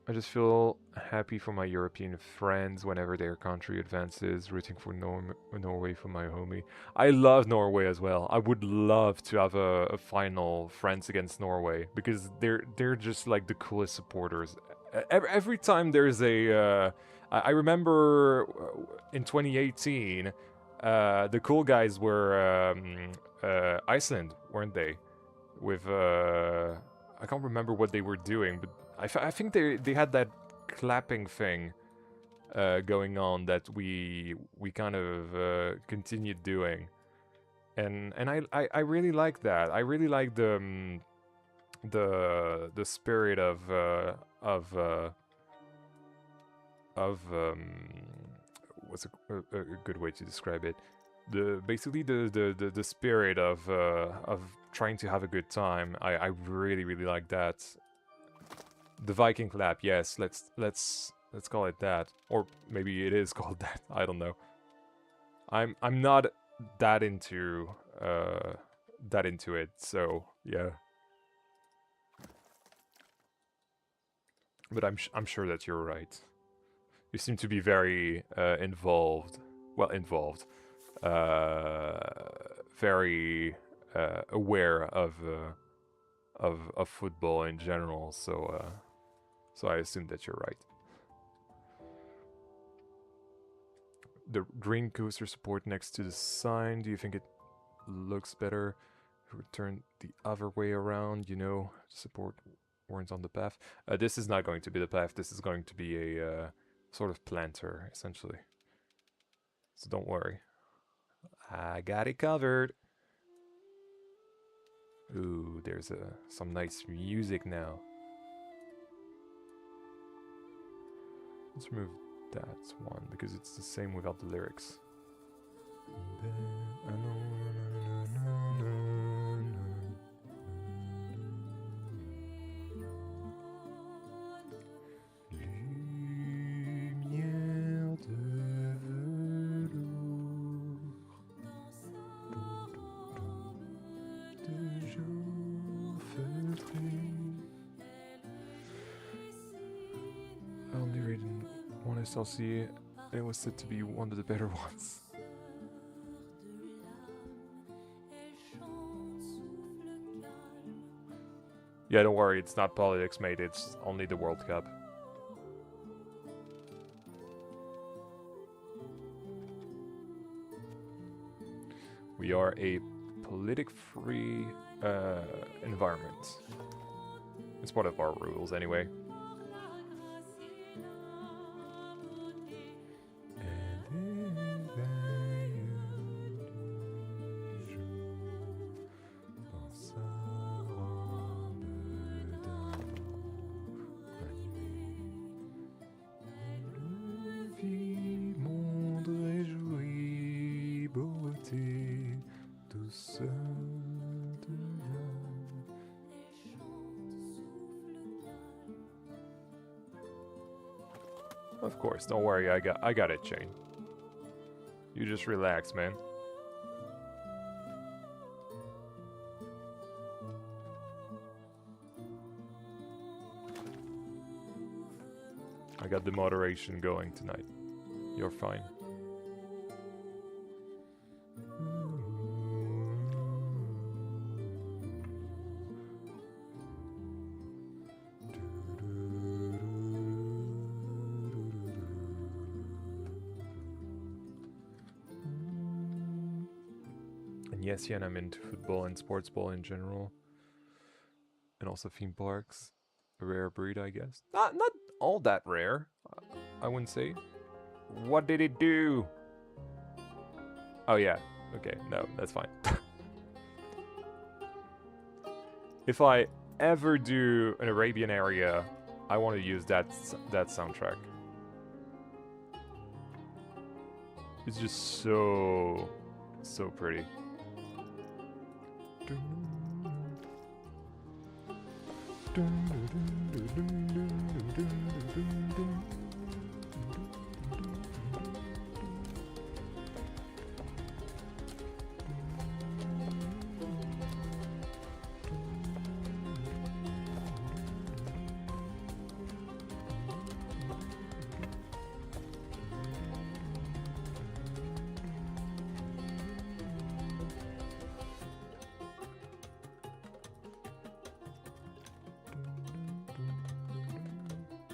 I just feel happy for my European friends whenever their country advances, rooting for Norway for my homie. I love Norway as well. I would love to have a final France against Norway because they're just like the coolest supporters. Every time there's a, I remember in 2018, the cool guys were Iceland, weren't they? With I can't remember what they were doing, but I think they had that clapping thing going on that we kind of continued doing, and I really like that. I really like the spirit of what's a good way to describe it? Basically the spirit of trying to have a good time. I really like that. The Viking clap, yes. Let's call it that, or maybe it is called that. I don't know. I'm not that into it. So yeah. But I'm sure that you're right. You seem to be very involved. Well, involved. Very aware of football in general. So I assume that you're right. The green coaster support next to the sign. Do you think it looks better if we turn the other way around? You know, support weren't on the path. This is not going to be the path. This is going to be a sort of planter, essentially. So don't worry. I got it covered. Ooh, there's some nice music now. Let's remove that one because it's the same without the lyrics. SLC, and it was said to be one of the better ones. Yeah, don't worry, it's not politics, mate, it's only the World Cup. We are a politic-free environment. It's part of our rules anyway. Of course, don't worry, I got it, Shane. You just relax, man. I got the moderation going tonight. You're fine. Yes, yeah, and I'm into football and sports ball in general. And also theme parks. A rare breed, I guess. Not all that rare, I wouldn't say. What did it do? Oh yeah, okay, no, that's fine. If I ever do an Arabian area, I want to use that soundtrack. It's just so pretty.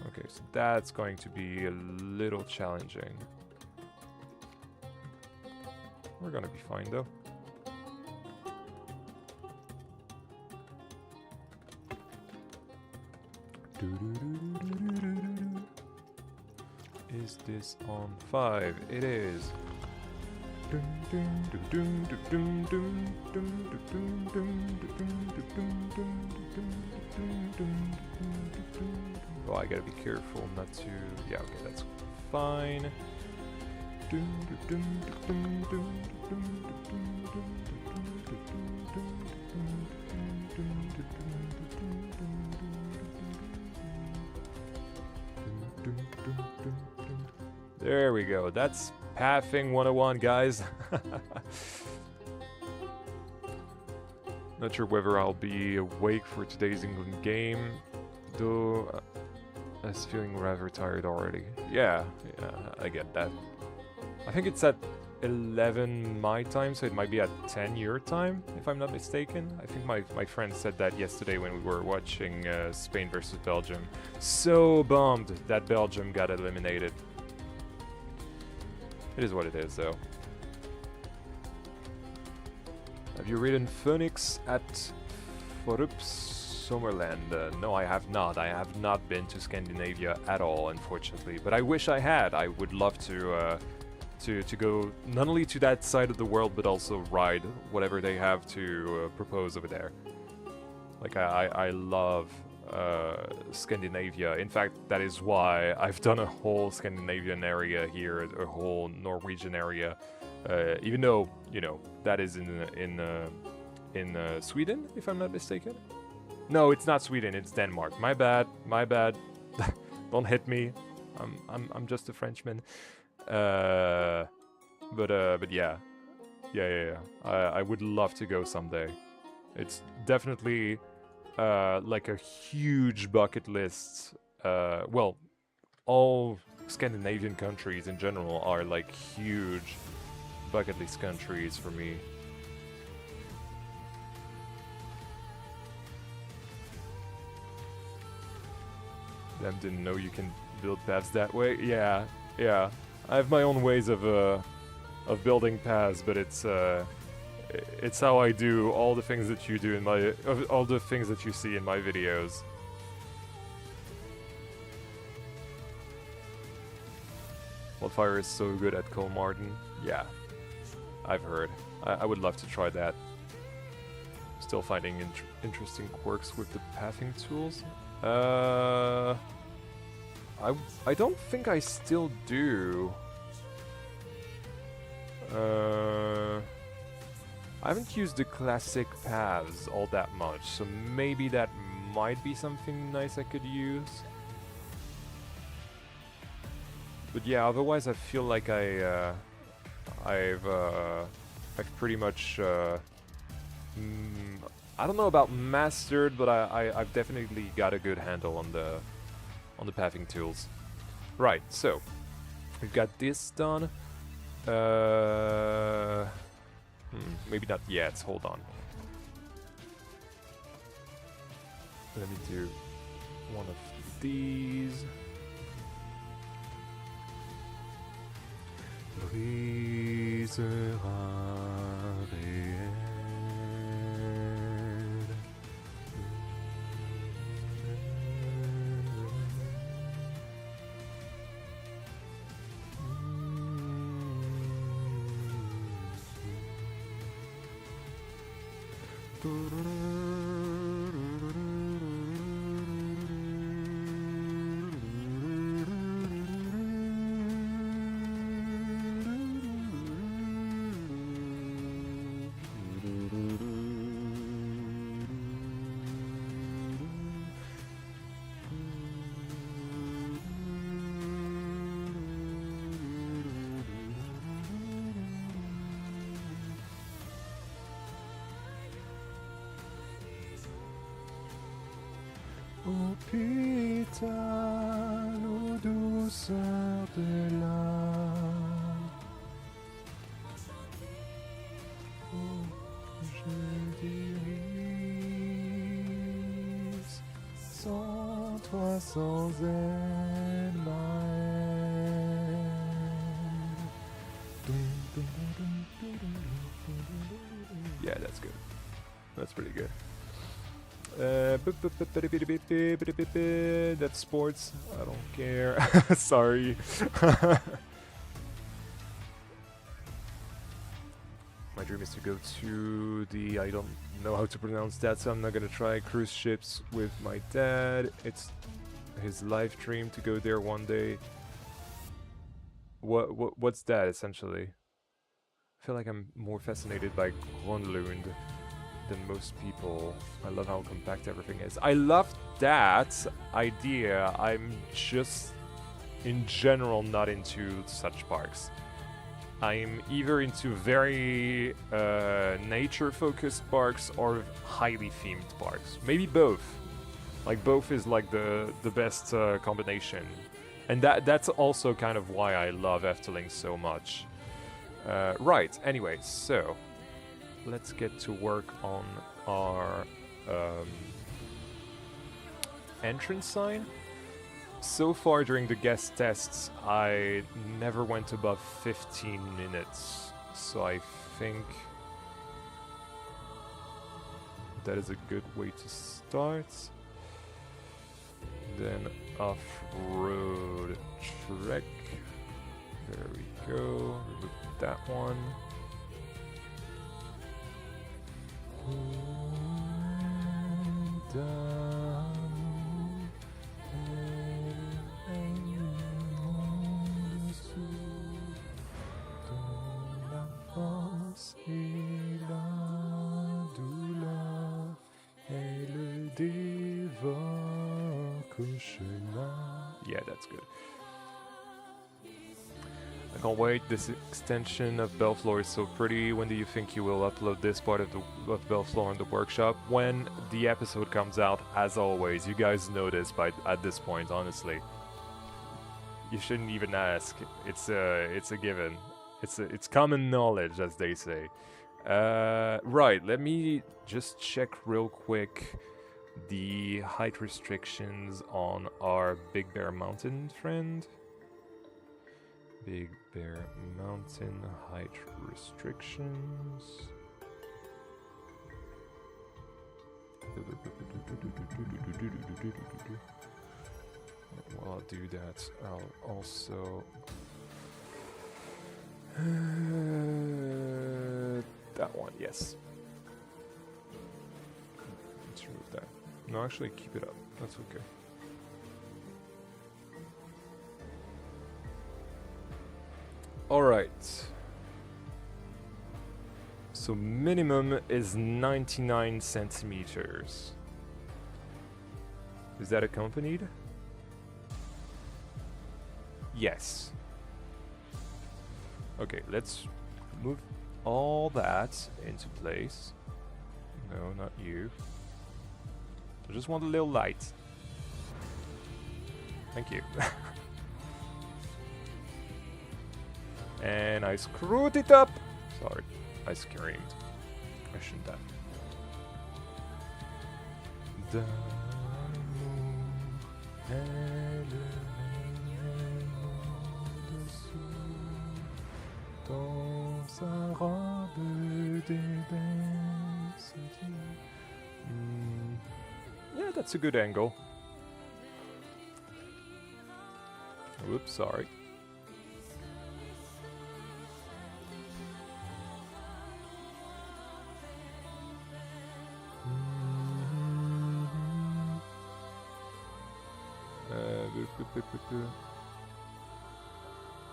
Okay, so that's going to be a little challenging. We're gonna be fine though. Is this on 5? It is. Oh, I gotta be careful not to... Yeah, okay, that's fine. There we go. That's Pathing 101, guys. Not sure whether I'll be awake for today's England game, though I was feeling rather tired already. Yeah, I get that. I think it's at 11 my time, so it might be at 10 your time, if I'm not mistaken. I think my friend said that yesterday when we were watching Spain versus Belgium. So bummed that Belgium got eliminated. It is what it is, though. Have you ridden Phoenix at Forups Sommerland? No, I have not. I have not been to Scandinavia at all, unfortunately. But I wish I had. I would love to go not only to that side of the world, but also ride whatever they have to propose over there. Like, I love Scandinavia. In fact, that is why I've done a whole Scandinavian area here, a whole Norwegian area. Even though, you know, that is in Sweden, if I'm not mistaken. No, it's not Sweden. It's Denmark. My bad. My bad. Don't hit me. I'm just a Frenchman. But yeah. I would love to go someday. It's definitely like a huge bucket list. Well, all Scandinavian countries in general are like huge bucket list countries for me. Them didn't know you can build paths that way. Yeah. I have my own ways of building paths, but it's It's how I do all the things that you do in my, all the things that you see in my videos. Wildfire is so good at Cole Martin. Yeah, I've heard. I would love to try that. Still finding interesting quirks with the pathing tools. I don't think I still do. I haven't used the classic paths all that much, so maybe that might be something nice I could use. But yeah, otherwise I feel like I've pretty much I don't know about mastered, but I've definitely got a good handle on the pathing tools. Right, so we've got this done. Maybe not yet. Hold on. Let me do one of these. Brisera réelle. Hôpital aux douceurs de l'âme. Oh, je dirise sans toi, sans elle, ma haine. Yeah, that's good. That's pretty good. That's sports. I don't care. Sorry. My dream is to go to the, I don't know how to pronounce that, so I'm not gonna try, cruise ships with my dad. It's his live dream to go there one day. What's that essentially? I feel like I'm more fascinated by Gronlund than most people. I love how compact everything is. I love that idea. I'm just, in general, not into such parks. I'm either into very nature-focused parks or highly themed parks. Maybe both. Like, both is like the best combination. And that's also kind of why I love Efteling so much. Right, anyway, so let's get to work on our entrance sign. So far during the guest tests, I never went above 15 minutes. So I think that is a good way to start. Then off-road trek. There we go. Remove that one. Yeah, that's good. I can't wait. This extension of Belleflore is so pretty. When do you think you will upload this part of Belleflore in the workshop? When the episode comes out, as always. You guys know this at this point, honestly. You shouldn't even ask. It's a given. It's common knowledge, as they say. Right, let me just check real quick the height restrictions on our Big Bear Mountain friend. Big Bear Mountain height restrictions. While I'll do that, I'll also that one, yes. Let's remove that. No, actually, keep it up. That's okay. All right. So minimum is 99 centimeters. Is that accompanied? Yes. Okay, let's move all that into place. No, not you. I just want a little light. Thank you. And I screwed it up! Sorry, I screamed. I shouldn't have. Yeah, that's a good angle. Whoops, sorry.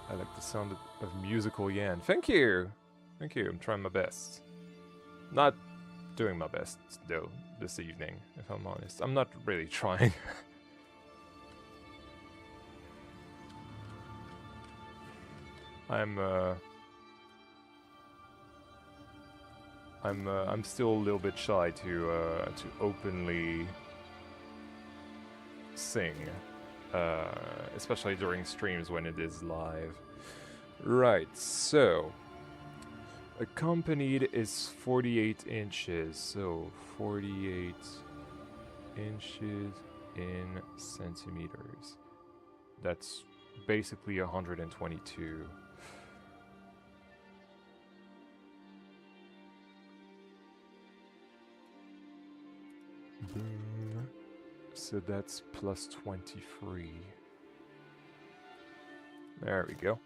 I like the sound of musical Yan. Thank you! Thank you, I'm trying my best. Not doing my best, though, this evening, if I'm honest. I'm not really trying. I'm still a little bit shy to openly sing, especially during streams when it is live. Right, so accompanied is 48 inches, so 48 inches in centimeters. That's basically 122. So that's plus 23. There we go.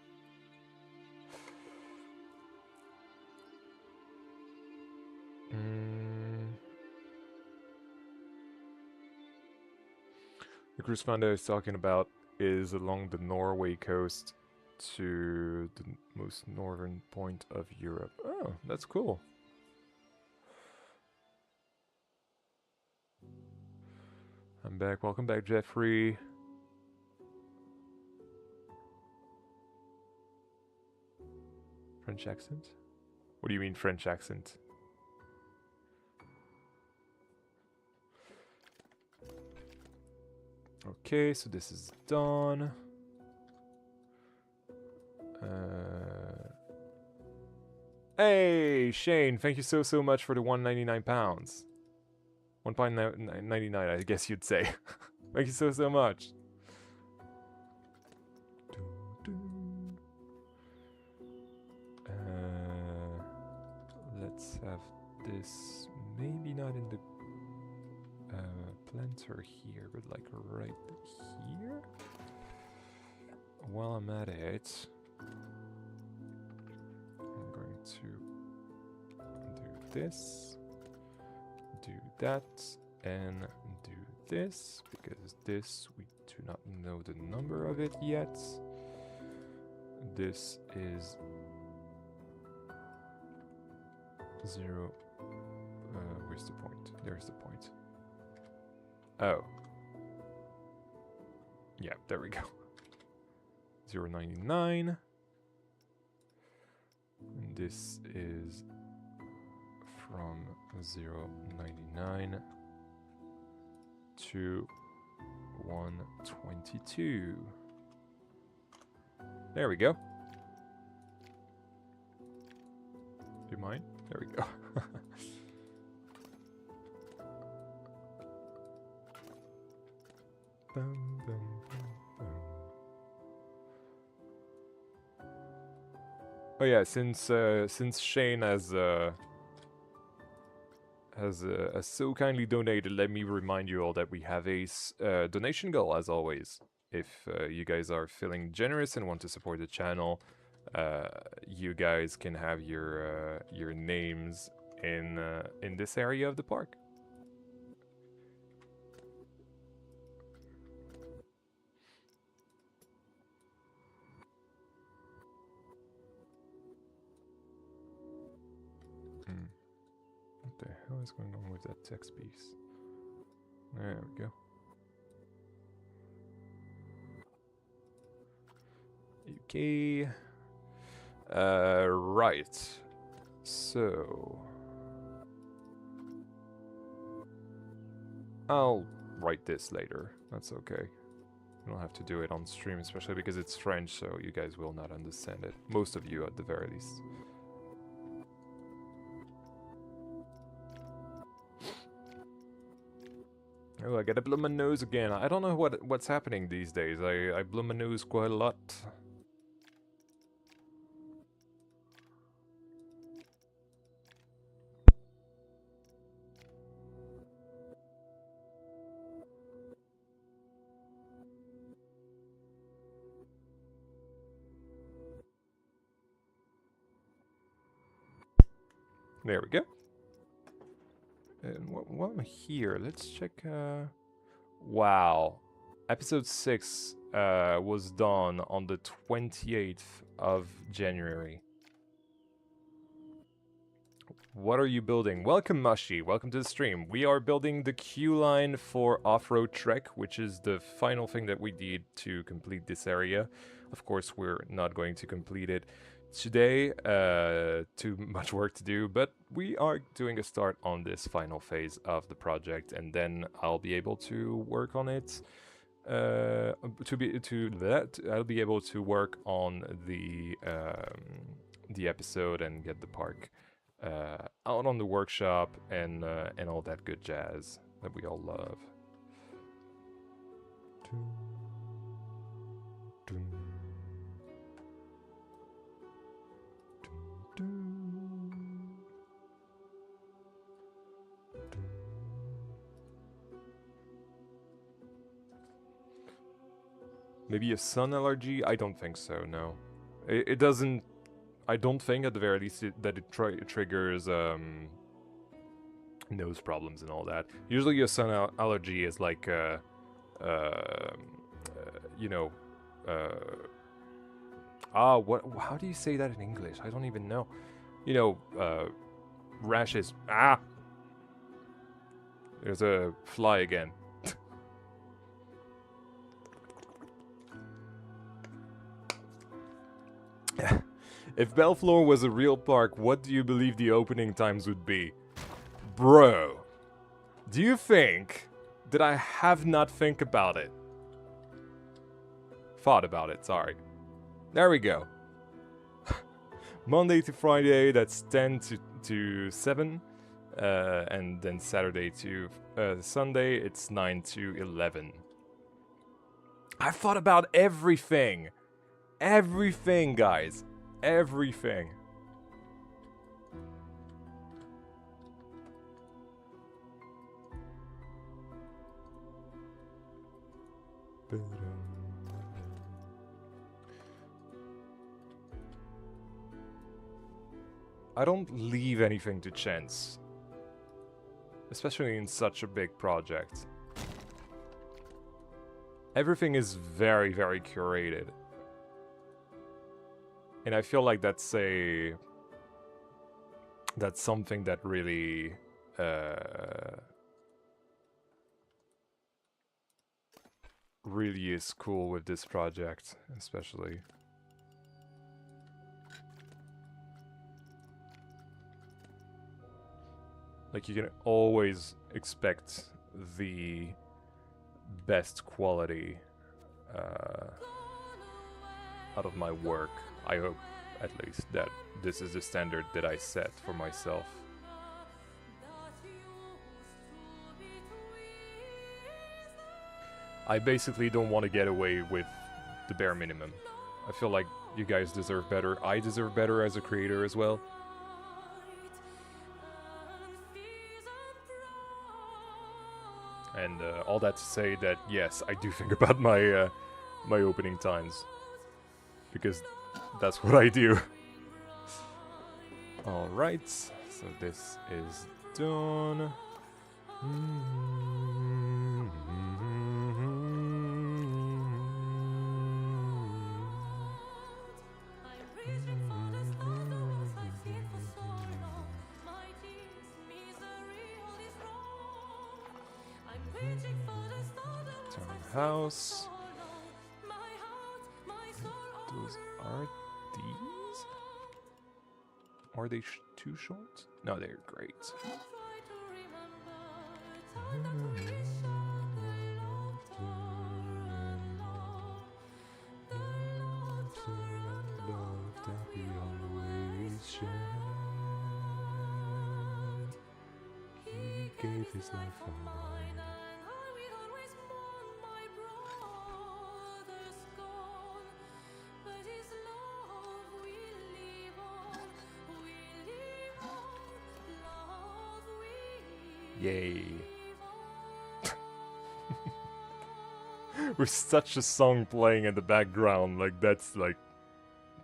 The cruise fund I was talking about is along the Norway coast to the most northern point of Europe. Oh, that's cool. I'm back. Welcome back, Jeffrey. French accent? What do you mean French accent? Okay, so this is done. Hey, Shane, thank you so much for the £1.99. £1.99, I guess you'd say. Thank you so much. Let's have this maybe not in the planter here, but like right here. While I'm at it, I'm going to do this, do that, and do this, because this, we do not know the number of it yet. This is 0. Where's the point? There's the point. Oh. Yeah, there we go. 0.99. And this is from 0.99 to 122. There we go. Do you mind? There we go. Bum, bum, bum, bum. Oh yeah, since Shane has has so kindly donated. Let me remind you all that we have a donation goal, as always. If you guys are feeling generous and want to support the channel, you guys can have your names in this area of the park. What the hell is going on with that text piece? There we go. Okay. Right. So I'll write this later. That's okay. You don't have to do it on stream, especially because it's French, so you guys will not understand it. Most of you, at the very least. Oh, I gotta blow my nose again. I don't know what's happening these days. I blow my nose quite a lot. There we go. And while I'm here, let's check. Wow. Episode 6 was done on the 28th of January. What are you building? Welcome, Mushi. Welcome to the stream. We are building the queue line for Off-Road Trek, which is the final thing that we need to complete this area. Of course, we're not going to complete it today. Too much work to do, but we are doing a start on this final phase of the project, and then I'll be able to work on it. I'll be able to work on the episode and get the park out on the workshop and all that good jazz that we all love. Maybe a sun allergy? I don't think so, no. It doesn't... I don't think, at the very least, that it triggers nose problems and all that. Usually a sun allergy is like, you know... how do you say that in English? I don't even know. You know, rashes. Ah! There's a fly again. If Belleflore was a real park, what do you believe the opening times would be? Bro, do you think that I have not think about it? Thought about it, sorry. There we go. Monday to Friday, that's 10 to 7. And then Saturday to Sunday, it's 9 to 11. I thought about everything. Everything, guys. Everything. I don't leave anything to chance. Especially in such a big project. Everything is very, very curated. And I feel like that's something that really really is cool with this project, especially. Like, you can always expect the best quality out of my work. I hope, at least, that this is the standard that I set for myself. I basically don't want to get away with the bare minimum. I feel like you guys deserve better. I deserve better as a creator as well. And all that to say that yes, I do think about my my opening times, because that's what I do. All right, so this is done. House. Those are these? Are they too short? No, they're great. He gave his life for mine. Yay. With such a song playing in the background, like that's like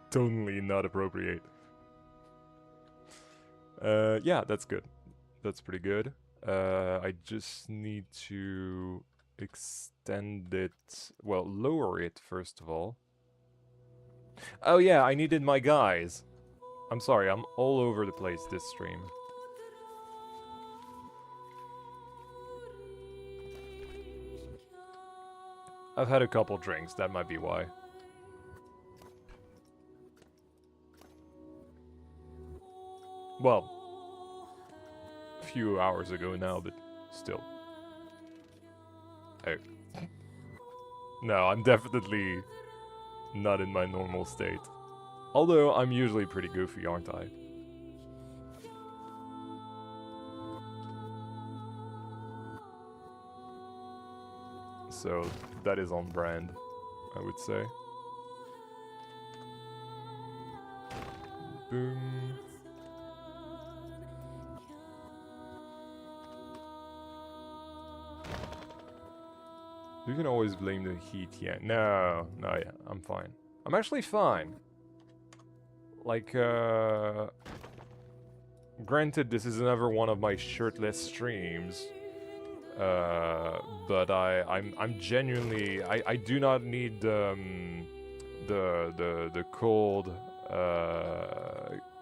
totally not appropriate. Yeah, that's good. That's pretty good. I just need to extend it, well, lower it first of all. Oh yeah, I needed my guys. I'm sorry, I'm all over the place this stream. I've had a couple drinks, that might be why. Well, a few hours ago now, but still. Oh. No, I'm definitely not in my normal state. Although, I'm usually pretty goofy, aren't I? So, that is on brand, I would say. Boom. You can always blame the heat, yeah. No, yeah, I'm fine. I'm actually fine. Like, granted, this is another one of my shirtless streams. But I'm genuinely, I do not need the cold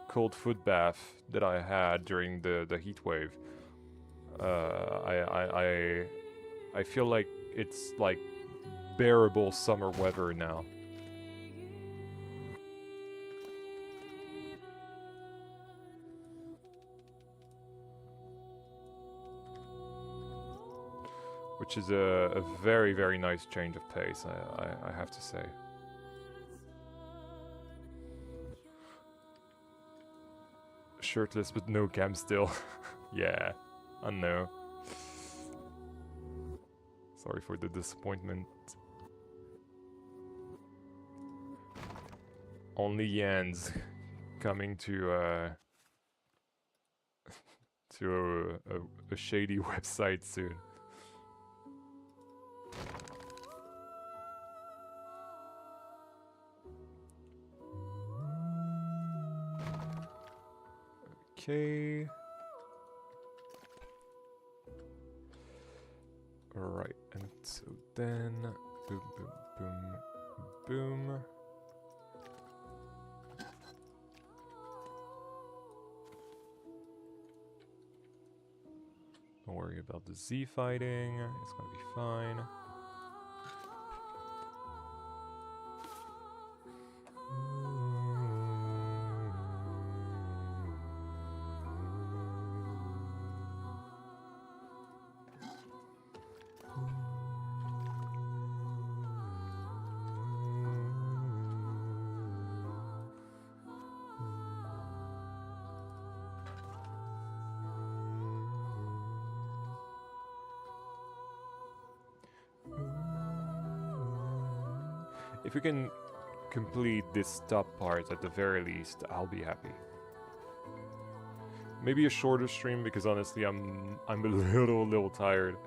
cold foot bath that I had during the heat wave. I feel like it's like bearable summer weather now. Which is a very, very nice change of pace, I have to say. Shirtless but no cam still. Yeah, I know. Sorry for the disappointment. Only Jans coming to a shady website soon. Okay. Alright, and so then boom, boom, boom, boom. Don't worry about the Z fighting, it's gonna be fine. If we can complete this top part at the very least, I'll be happy. Maybe a shorter stream because honestly I'm a little tired.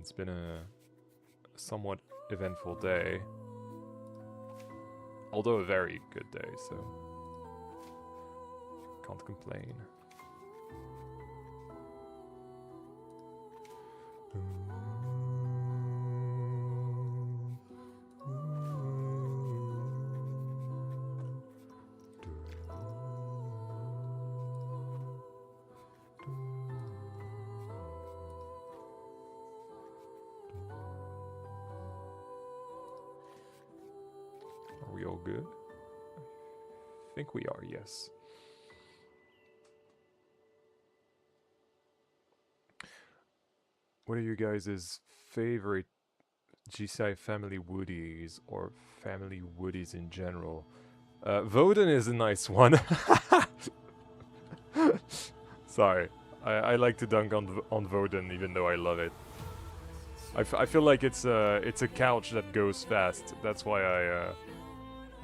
It's been a somewhat eventful day. Although a very good day, so can't complain. Are we all good? I think we are, yes. What are you guys' favorite GCI family woodies or family woodies in general? Voden is a nice one. Sorry, I like to dunk on Voden even though I love it. I feel like it's a couch that goes fast. That's why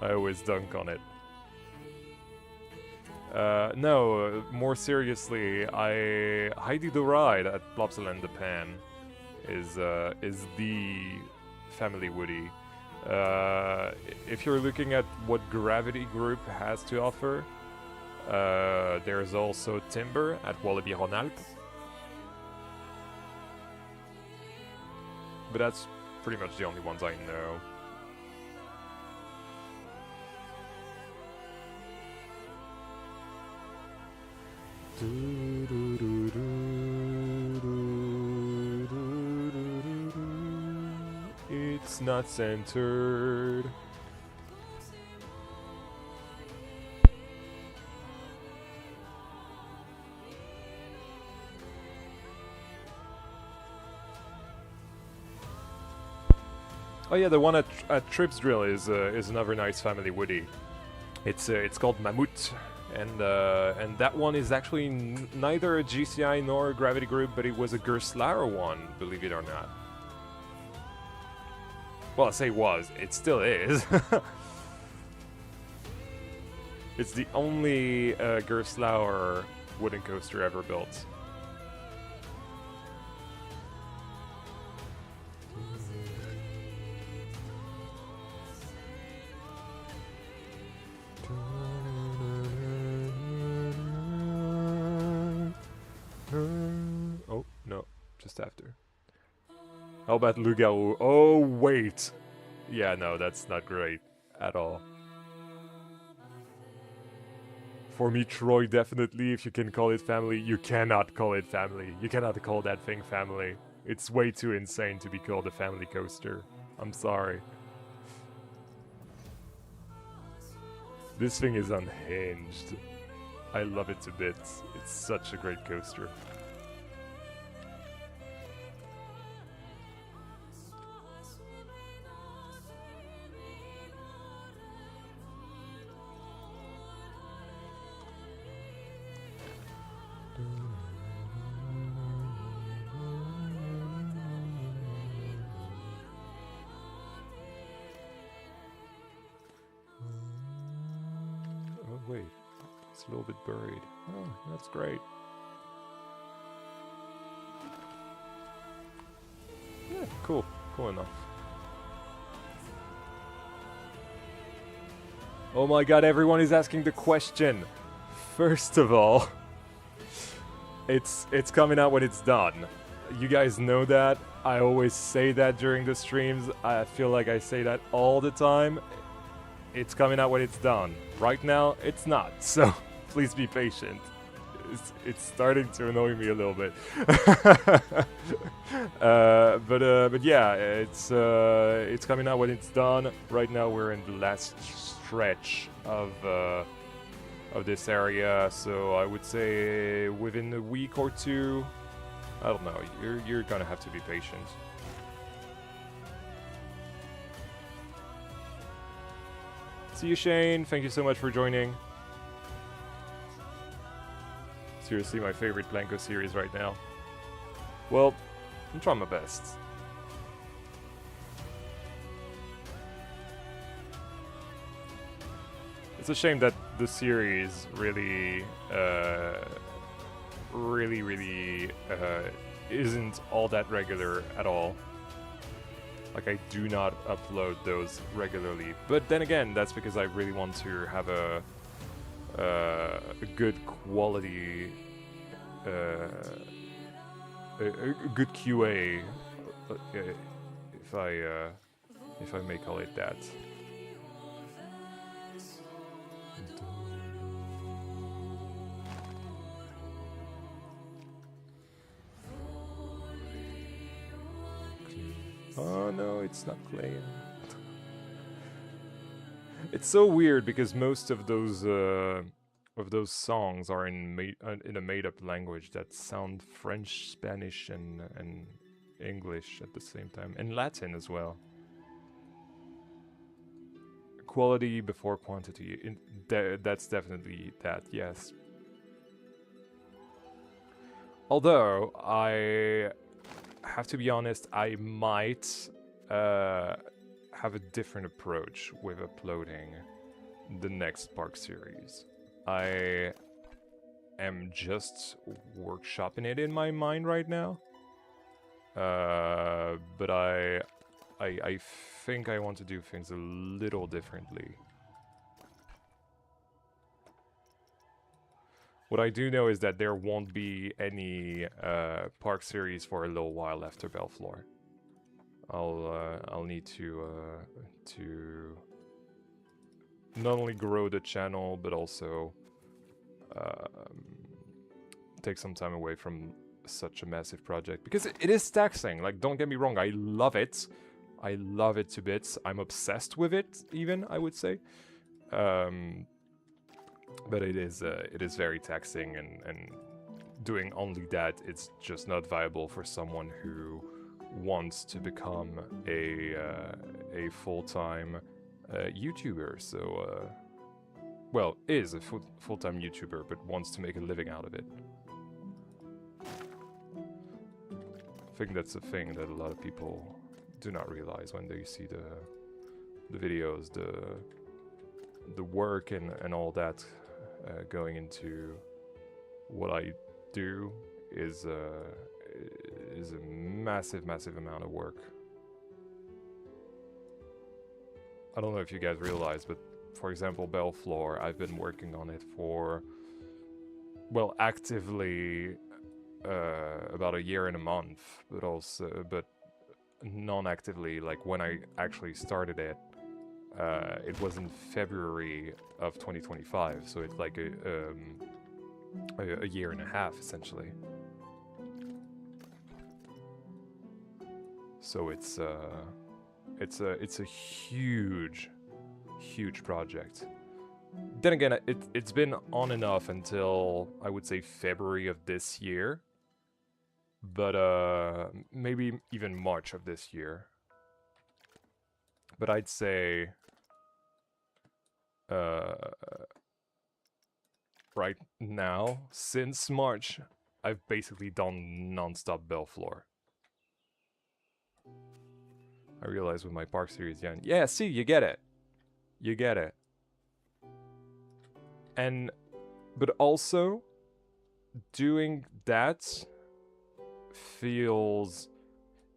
I always dunk on it. No, more seriously, Heidi the Ride at Plopsel and the Pan is the family woody. If you're looking at what Gravity Group has to offer, there's also Timber at Wallaby Ronalp. But that's pretty much the only ones I know. It's not centered. Oh yeah, the one at Trips Drill is another nice family woody. It's called Mammut. And that one is actually neither a GCI nor a Gravity Group, but it was a Gerstlauer one, believe it or not. Well, I say was, it still is. It's the only Gerstlauer wooden coaster ever built. Oh, no, just after. How about Loup-Garou? Oh, wait. Yeah, no, that's not great at all. For me, Troy, definitely, if you can call it family, you cannot call it family. You cannot call that thing family. It's way too insane to be called a family coaster. I'm sorry. This thing is unhinged. I love it to bits. It's such a great coaster. Wait, it's a little bit buried. Oh, that's great. Yeah, cool. Cool enough. Oh my god, everyone is asking the question. First of all, it's coming out when it's done. You guys know that. I always say that during the streams. I feel like I say that all the time. It's coming out when it's done. Right now, it's not, so please be patient. It's starting to annoy me a little bit. But yeah, it's coming out when it's done. Right now, we're in the last stretch of this area, so I would say within a week or two. I don't know. You're gonna have to be patient. See you, Shane. Thank you so much for joining. Seriously, my favorite Blanco series right now. Well, I'm trying my best. It's a shame that the series really isn't all that regular at all. Like, I do not upload those regularly. But then again, that's because I really want to have a good quality, a good QA, if I may call it that. Oh no, it's not playing. It's so weird because most of those songs are in a made-up language that sound French, Spanish, and English at the same time, and Latin as well. Quality before quantity. That's definitely that. Yes. Although I have to be honest, I might have a different approach with uploading the next Park series. I am just workshopping it in my mind right now, but I think I want to do things a little differently. What I do know is that there won't be any Park series for a little while after Belleflore. I'll need to not only grow the channel but also take some time away from such a massive project, because it is taxing. Like, don't get me wrong, I love it. I love it to bits. I'm obsessed with it, even, I would say. But it is very taxing, and doing only that, it's just not viable for someone who wants to become a full-time YouTuber. So, well, is a full-time YouTuber, but wants to make a living out of it. I think that's a thing that a lot of people do not realize when they see the videos, the work and all that going into what I do is a massive amount of work. I don't know if you guys realize, but for example, Belleflore, I've been working on it for, well, actively about a year and a month, but non-actively, like when I actually started it. It was in February of 2025, so it's like a year and a half, essentially. So it's a huge project. Then again, it's been on and off until, I would say, February of this year, but maybe even March of this year. But I'd say right now, since March, I've basically done non-stop Belleflore. I realize with my Park series, yeah, see, you get it. You get it. But also, doing that feels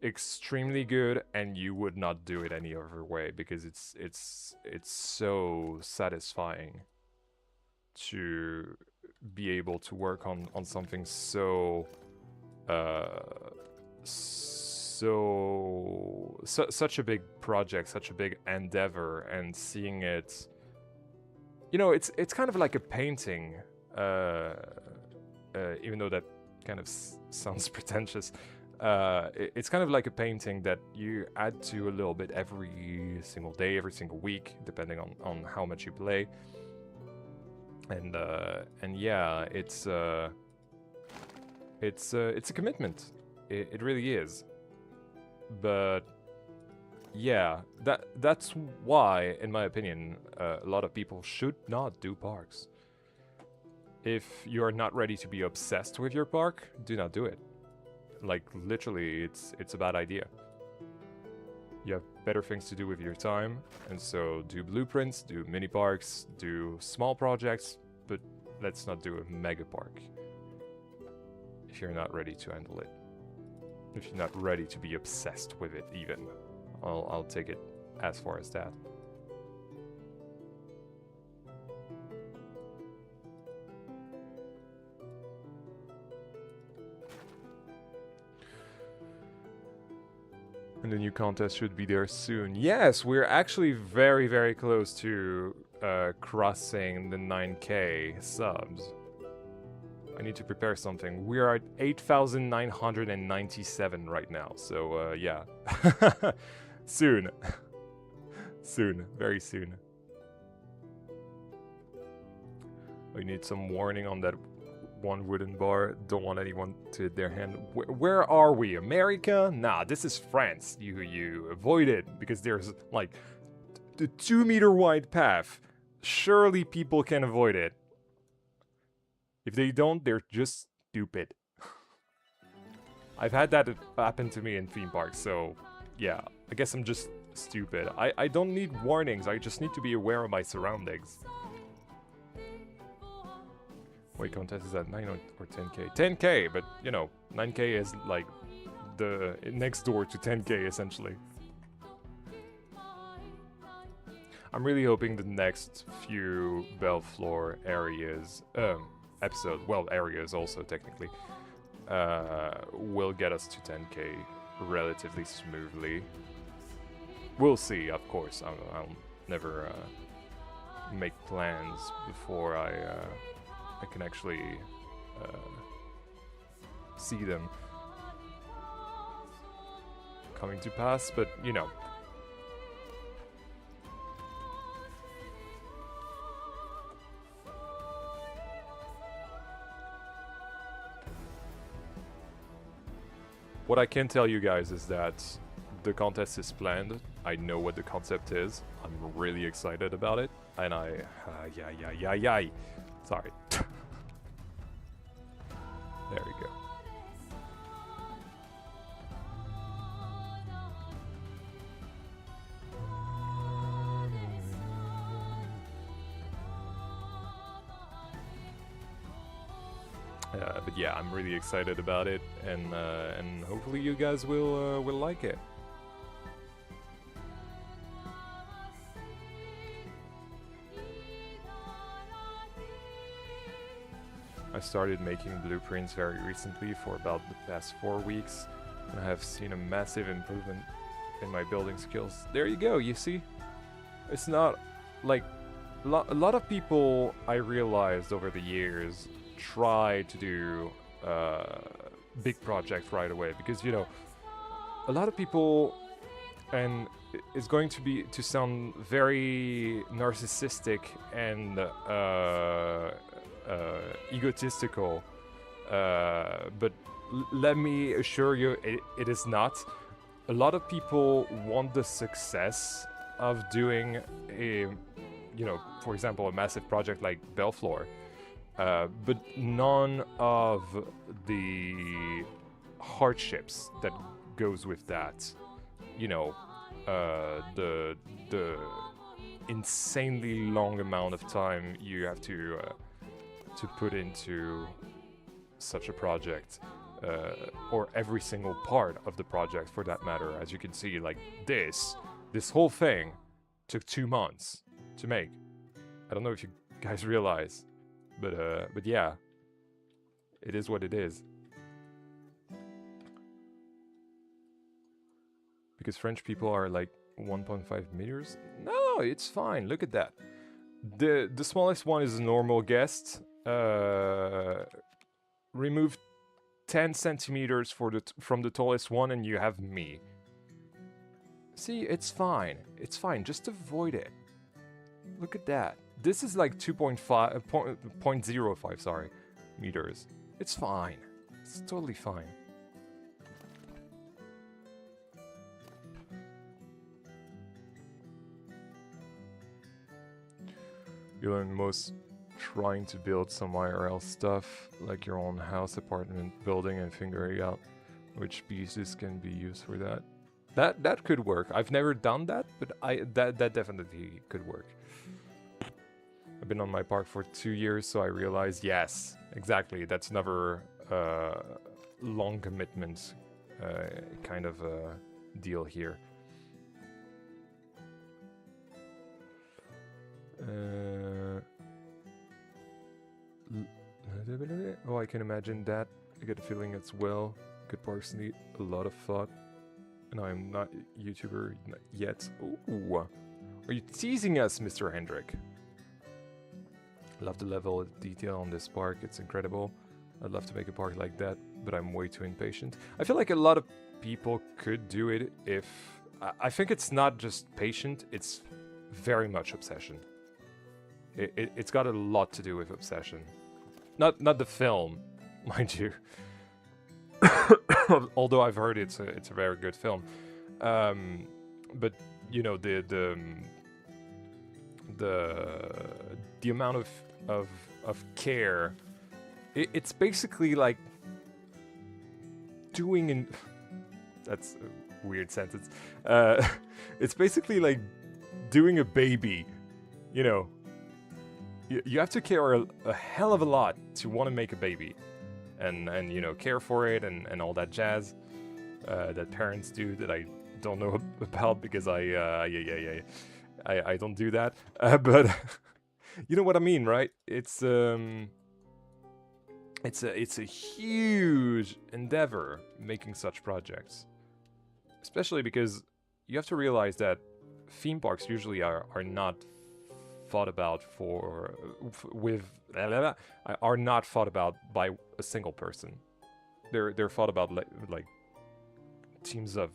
extremely good, and you would not do it any other way, because it's so satisfying to be able to work on something so such a big project, such a big endeavor, and seeing it, you know, it's kind of like a painting, even though that kind of sounds pretentious. It's kind of like a painting that you add to a little bit every single day, every single week, depending on how much you play. And yeah, it's a commitment. It really is. But yeah, that's why, in my opinion, a lot of people should not do parks. If you're not ready to be obsessed with your park, do not do it. Like, literally, it's a bad idea. You have better things to do with your time, and so do blueprints, do mini parks, do small projects, but let's not do a mega park if you're not ready to handle it. If you're not ready to be obsessed with it, even. I'll take it as far as that. And the new contest should be there soon. Yes, we're actually very, very close to crossing the 9K subs. I need to prepare something. We are at 8,997 right now, so yeah. Soon. Soon, very soon. We need some warning on that one wooden bar. Don't want anyone to hit their hand. Where are we? America? Nah, this is France. You avoid it because there's like the 2-meter wide path. Surely people can avoid it. If they don't, they're just stupid. I've had that happen to me in theme parks, so yeah, I guess I'm just stupid. I don't need warnings, I just need to be aware of my surroundings. Wait, contest is at 9 or 10K? 10K, but you know, 9K is like the next door to 10K essentially. I'm really hoping the next few Belleflore areas, areas also technically, will get us to 10K relatively smoothly. We'll see, of course. I'll never make plans before I can actually see them coming to pass, but you know. What I can tell you guys is that the contest is planned. I know what the concept is. I'm really excited about it. And sorry. There we go. But yeah, I'm really excited about it, and hopefully you guys will like it. I started making blueprints very recently for about the past 4 weeks, and I have seen a massive improvement in my building skills. There you go, you see? It's not like a lot of people I realized over the years try to do big projects right away because, you know, a lot of people, and it's going to sound very narcissistic and egotistical, but let me assure you it is not. A lot of people want the success of doing a, you know, for example, a massive project like Belleflore, but none of the hardships that goes with that. You know, the insanely long amount of time you have to put into such a project, or every single part of the project for that matter. As you can see, like this whole thing took 2 months to make. I don't know if you guys realize, but yeah, it is what it is. Because French people are like 1.5 meters? No, it's fine. Look at that. The smallest one is a normal guest. Remove 10 centimeters from the tallest one and you have me. See, it's fine. It's fine. Just avoid it. Look at that. This is like 0.05, sorry, meters. It's fine. It's totally fine. You learn most trying to build some IRL stuff, like your own house, apartment, building, and figuring out which pieces can be used for that. That could work. I've never done that, but that definitely could work. I've been on my park for 2 years, so I realized, yes, exactly, that's another long commitment kind of deal here. Oh, I can imagine that. I get the feeling it's well. Good parks need a lot of thought. And I'm not a YouTuber yet. Ooh. Are you teasing us, Mr. Hendrick? Love the level of detail on this park. It's incredible. I'd love to make a park like that, but I'm way too impatient. I feel like a lot of people could do it if... I think it's not just patient, it's very much obsession. It's got a lot to do with obsession. Not the film, mind you. Although I've heard it's a very good film. But you know, the amount of care, it's basically like doing an... That's a weird sentence. It's basically like doing a baby, you know. You have to care a hell of a lot to want to make a baby, and you know, care for it and all that jazz that parents do that I don't know about because I don't do that. But you know what I mean, right? It's a huge endeavor making such projects, especially because you have to realize that theme parks usually are not thought about are not thought about by a single person. They're thought about like teams of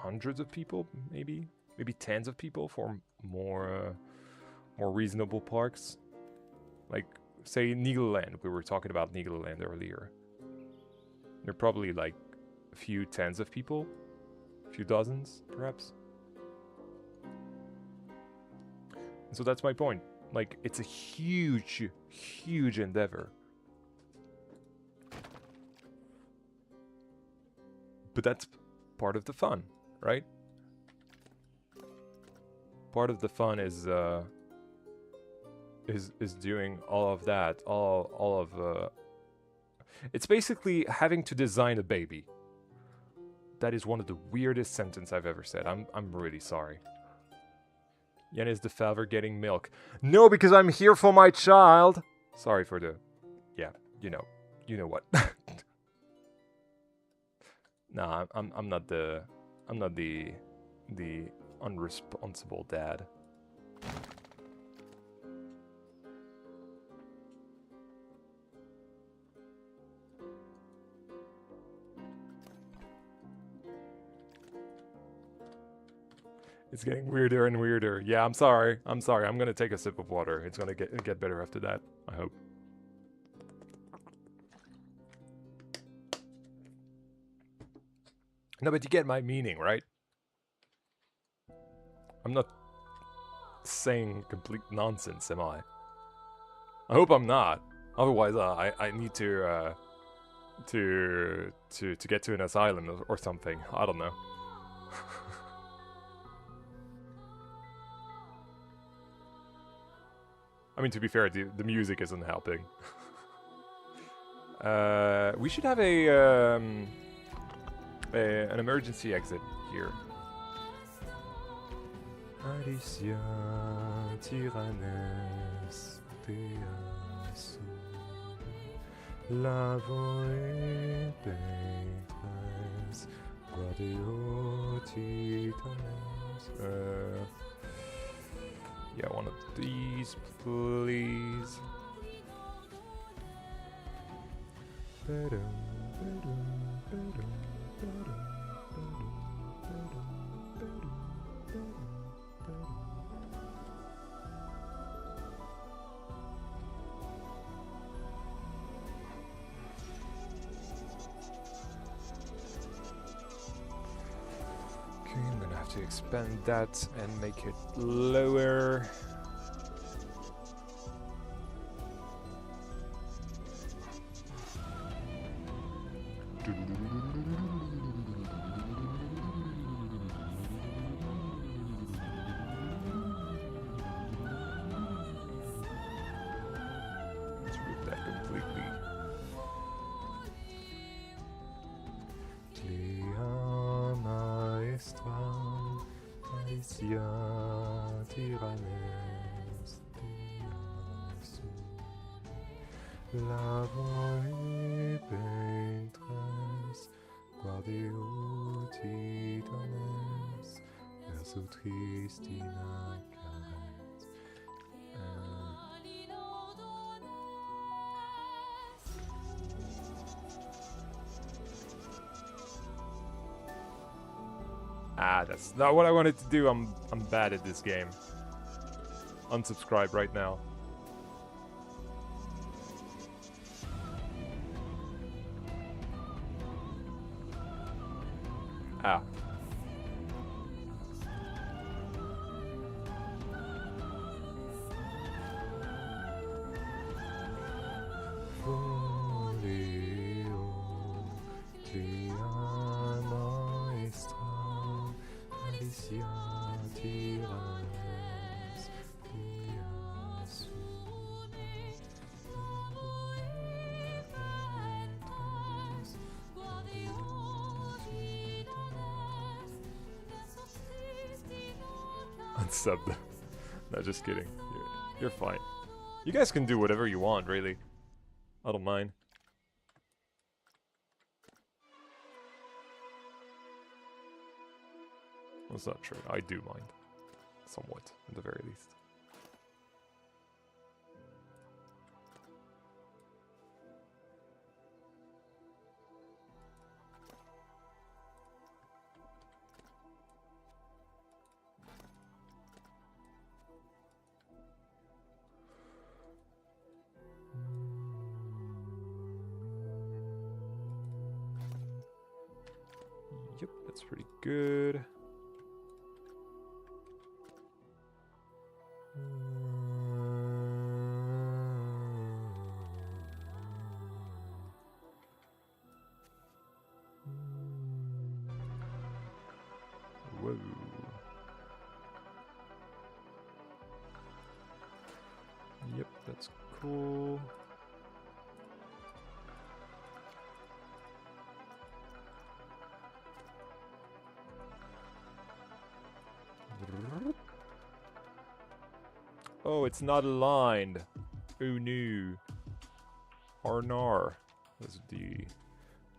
hundreds of people, maybe tens of people for more reasonable parks. Like say Needleland, we were talking about Needleland earlier. There are probably like a few tens of people, a few dozens perhaps. So that's my point. Like, it's a huge, huge endeavor. But that's part of the fun, right? Part of the fun is doing all of that, all of it's basically having to design a baby. That is one of the weirdest sentences I've ever said. I'm really sorry. Yen is the father getting milk. No, because I'm here for my child. Sorry for the... Yeah, you know what. Nah, I'm not the unresponsible dad. It's getting weirder and weirder. Yeah, I'm sorry. I'm gonna take a sip of water. It's gonna get better after that, I hope. No, but you get my meaning, right? I'm not saying complete nonsense, am I? I hope I'm not. Otherwise, I need to get to an asylum or something. I don't know. I mean, to be fair, the music isn't helping. We should have an emergency exit here. Alicia Tyrannes Peasu La voix pétresse Guardeo Titanes. Yeah, one of these, please. Okay, I'm gonna have to expand that and make it lower. Let's rip that completely. La voi pentres, guardio titanes, verso tristina caret. That's not what I wanted to do. I'm bad at this game. Unsubscribe right now. Ah. Unsubbed. No, just kidding. You're fine. You guys can do whatever you want, really. I don't mind. That's not true. I do mind. Somewhat, at the very least. Yep, that's pretty good. Whoa. Yep, that's cool. Oh, it's not aligned. Oh no. Arnar, as the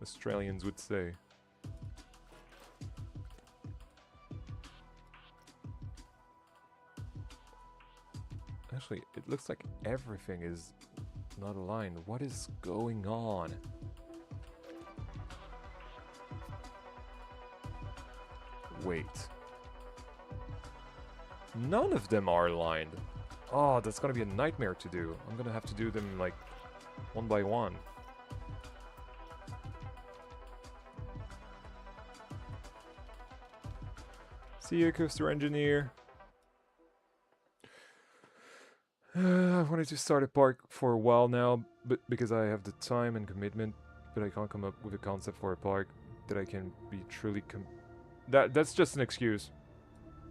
Australians would say. Actually, it looks like everything is not aligned. What is going on? Wait. None of them are aligned. Oh, that's gonna be a nightmare to do. I'm gonna have to do them, like, one by one. See you, Coaster Engineer. I wanted to start a park for a while now, but because I have the time and commitment, but I can't come up with a concept for a park that I can be truly that's just an excuse.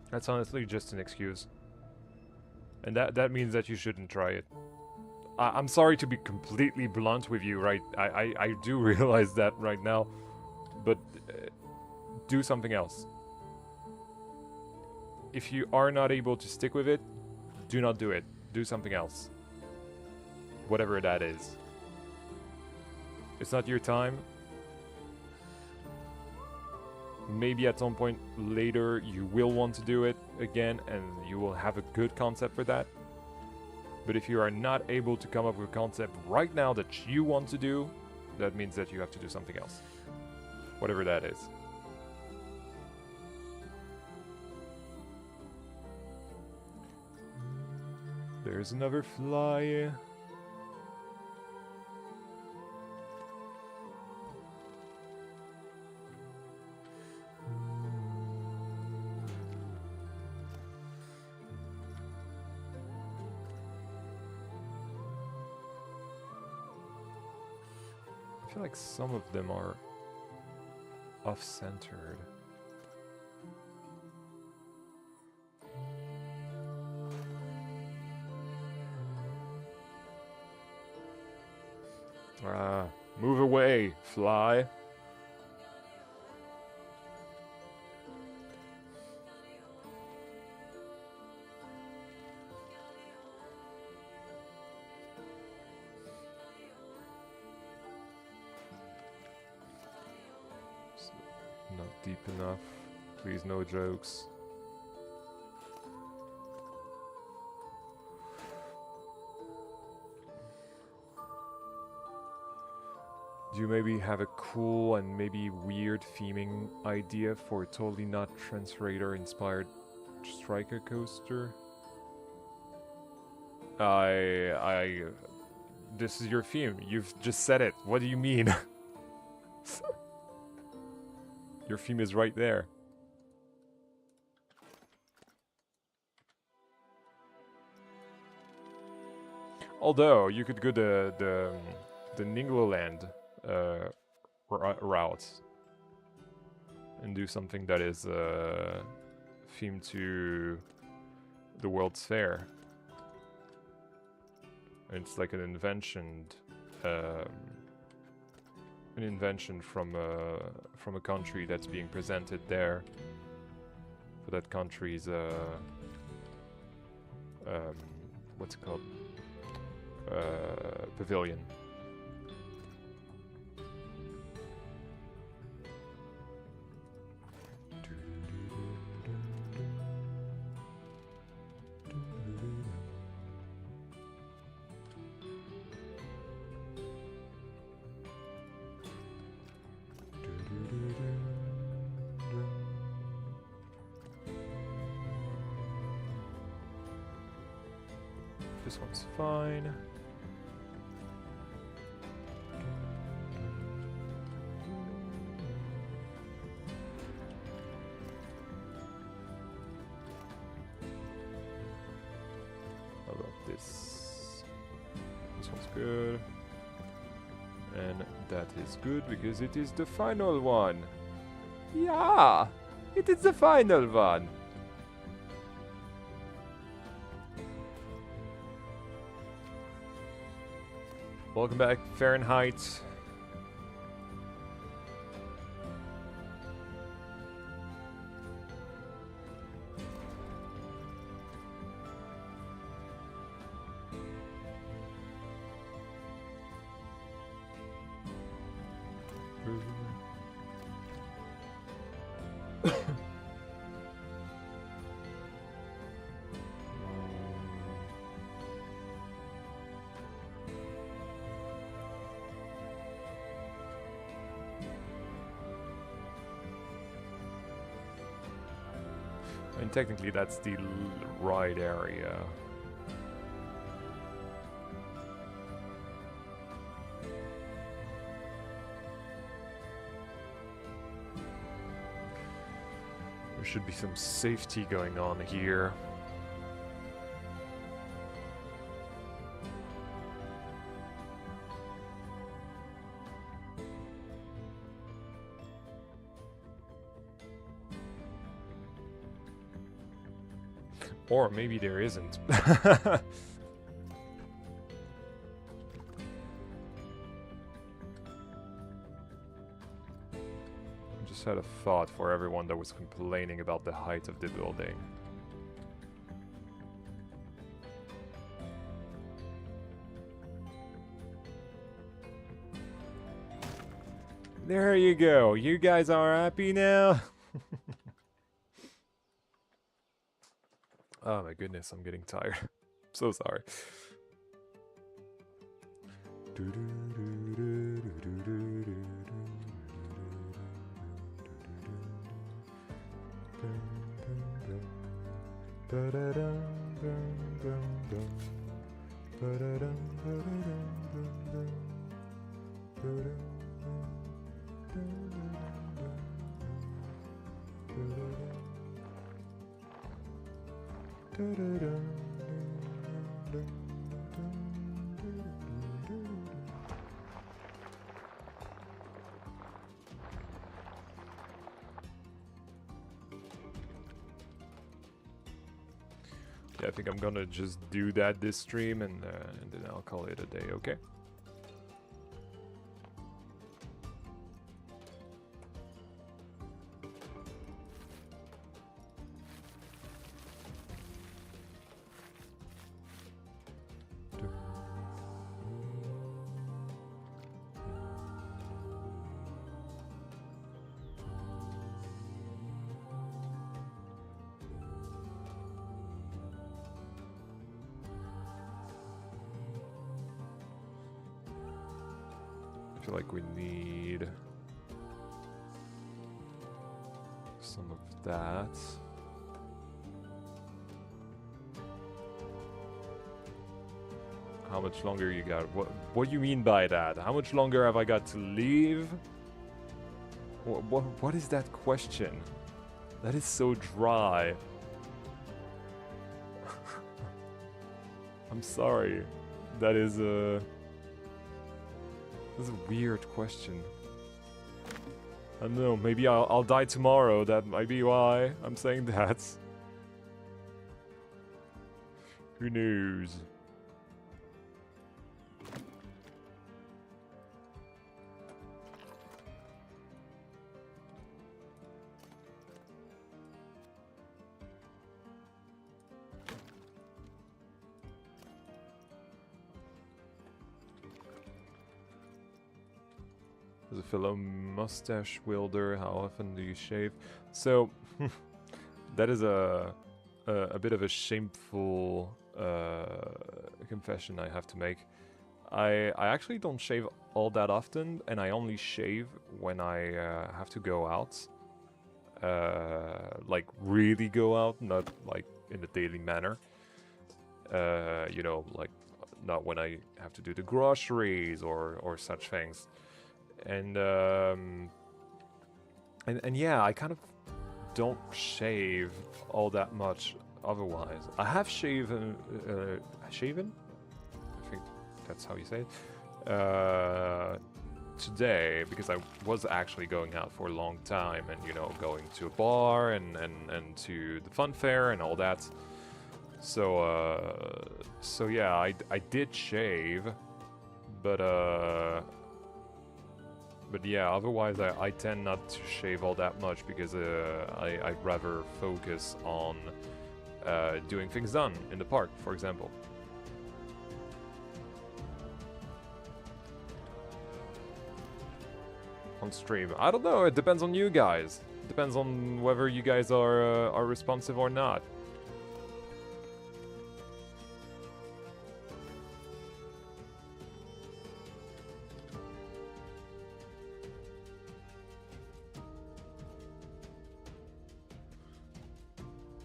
That's honestly just an excuse. And that means that you shouldn't try it. I'm sorry to be completely blunt with you, right? I do realize that right now, but do something else. If you are not able to stick with it, do not do it. Do something else. Whatever that is. It's not your time. Maybe at some point later you will want to do it again and you will have a good concept for that. But if you are not able to come up with a concept right now that you want to do, that means that you have to do something else. Whatever that is. There's another fly. I feel like some of them are off-centered. Move away, fly. Not deep enough. Please, no jokes. Do you maybe have a cool and maybe weird theming idea for a totally not Translator inspired striker coaster? This is your theme. You've just said it. What do you mean? Your theme is right there. Although you could go the Ningloland route and do something that is themed to the World's Fair. And it's like an invention from a country that's being presented there for that country's what's it called, pavilion. This one's fine. How about this? This one's good. And that is good because it is the final one. Yeah! It is the final one! Welcome back, Fahrenheit. And technically that's the right area. There should be some safety going on here. Or maybe there isn't. I just had a thought for everyone that was complaining about the height of the building. There you go. You guys are happy now? Oh my goodness, I'm getting tired. So sorry. Yeah, I think I'm gonna just do that this stream and then I'll call it a day, okay? I feel like we need some of that. How much longer you got? What do you mean by that? How much longer have I got to leave? What is that question? That is so dry. I'm sorry. That's a weird question. I don't know, maybe I'll die tomorrow. That might be why I'm saying that. Who knows? As a fellow mustache wielder, how often do you shave? So, that is a bit of a shameful confession I have to make. I actually don't shave all that often, and I only shave when I have to go out. Like, really go out, not like in a daily manner. You know, like, not when I have to do the groceries or such things. And yeah, I kind of don't shave all that much otherwise. I have shaven, I think that's how you say it, today, because I was actually going out for a long time and, you know, going to a bar and to the fun fair and all that. So yeah, I did shave, but yeah, otherwise I tend not to shave all that much because I'd rather focus on doing things done in the park, for example. On stream, I don't know. It depends on you guys. It depends on whether you guys are responsive or not.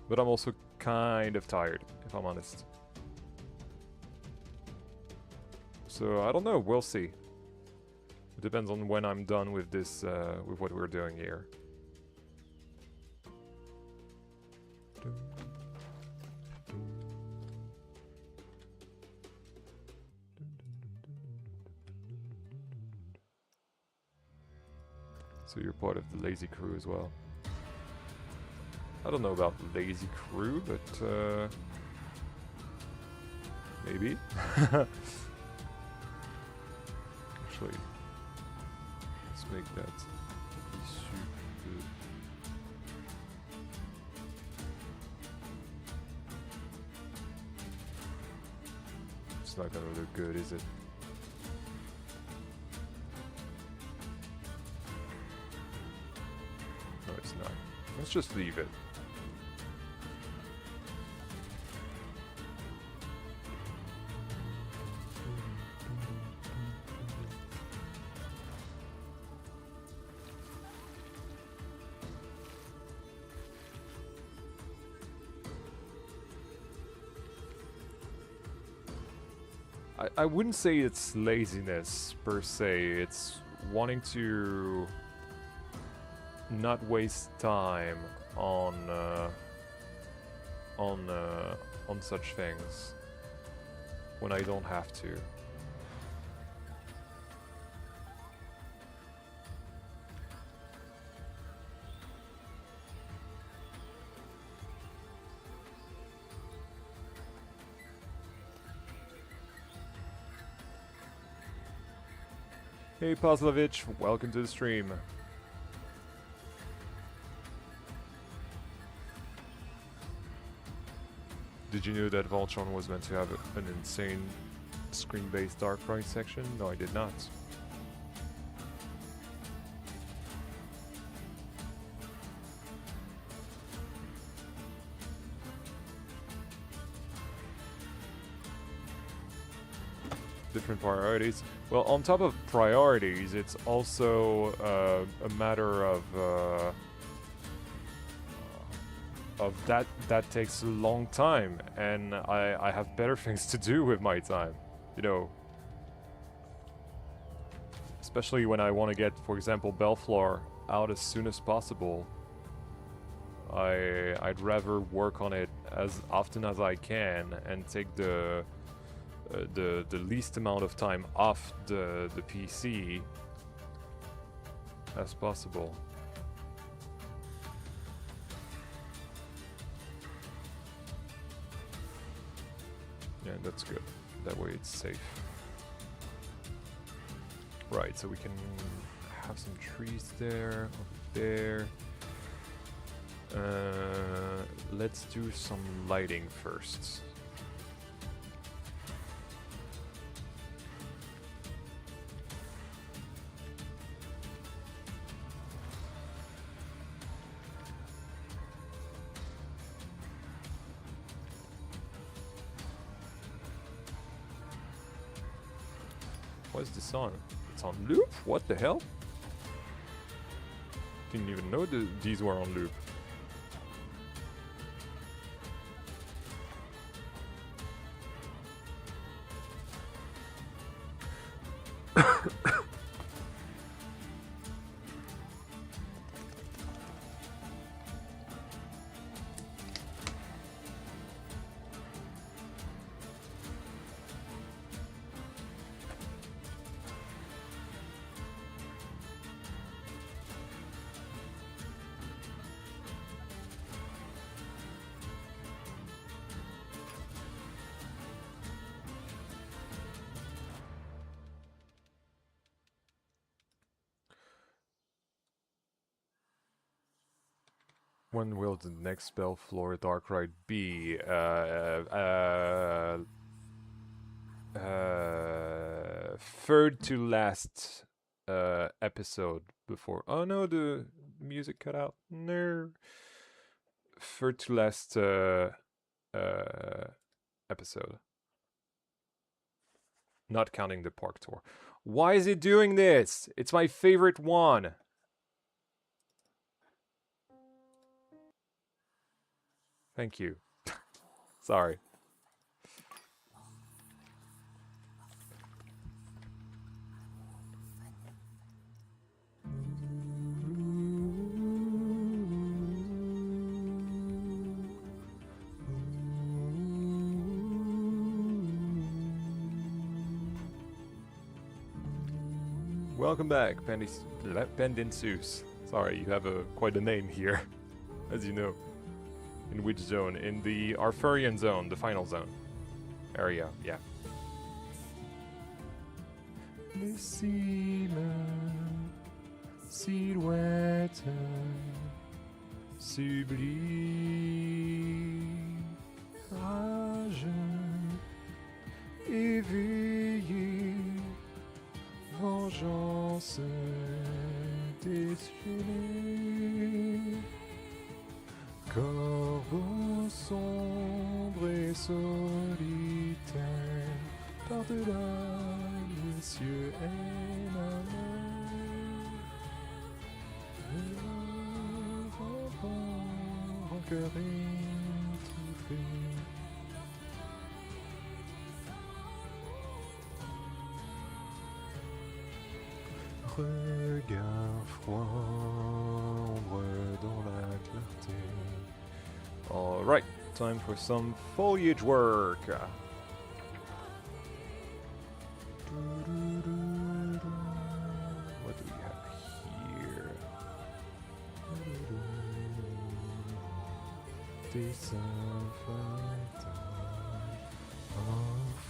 But I'm also kind of tired, if I'm honest. So I don't know, we'll see. It depends on when I'm done with this, with what we're doing here. So you're part of the lazy crew as well. I don't know about lazy crew, but maybe. Actually, let's make that super. It's not gonna look good, is it? No, it's not. Let's just leave it. I wouldn't say it's laziness per se, it's wanting to not waste time on such things when I don't have to. Hey Pazlovich, welcome to the stream. Did you know that Voltron was meant to have an insane screen-based Dark Ride section? No, I did not. different priorities. Well, on top of priorities, it's also a matter of that takes a long time, and I have better things to do with my time, you know. Especially when I want to get, for example, Belleflore out as soon as possible. I'd rather work on it as often as I can and take the least amount of time off the PC as possible. Yeah, that's good. That way it's safe. Right, so we can have some trees there, up there. Let's do some lighting first. What is this on? It's on loop? What the hell? Didn't even know these were on loop. When will the next Belleflore Dark Ride be? Third to last episode before. Oh no, the music cut out. No. Third to last episode. Not counting the park tour. Why is it doing this? It's my favorite one. Thank you. Sorry. Welcome back, Pendinsus. Sorry, you have quite a name here, as you know. In which zone? In the Arthurian zone, the final zone. Area, yeah. Laissez-moi, silhouette sublime, rage éveillée, vengeance déchaînée. Corbeau sombre et solitaire, par-delà les cieux et la mer. Mon cœur étouffé. Regard froid, ombre dans la clarté. Alright, time for some foliage work. What do we have here? Des infantins,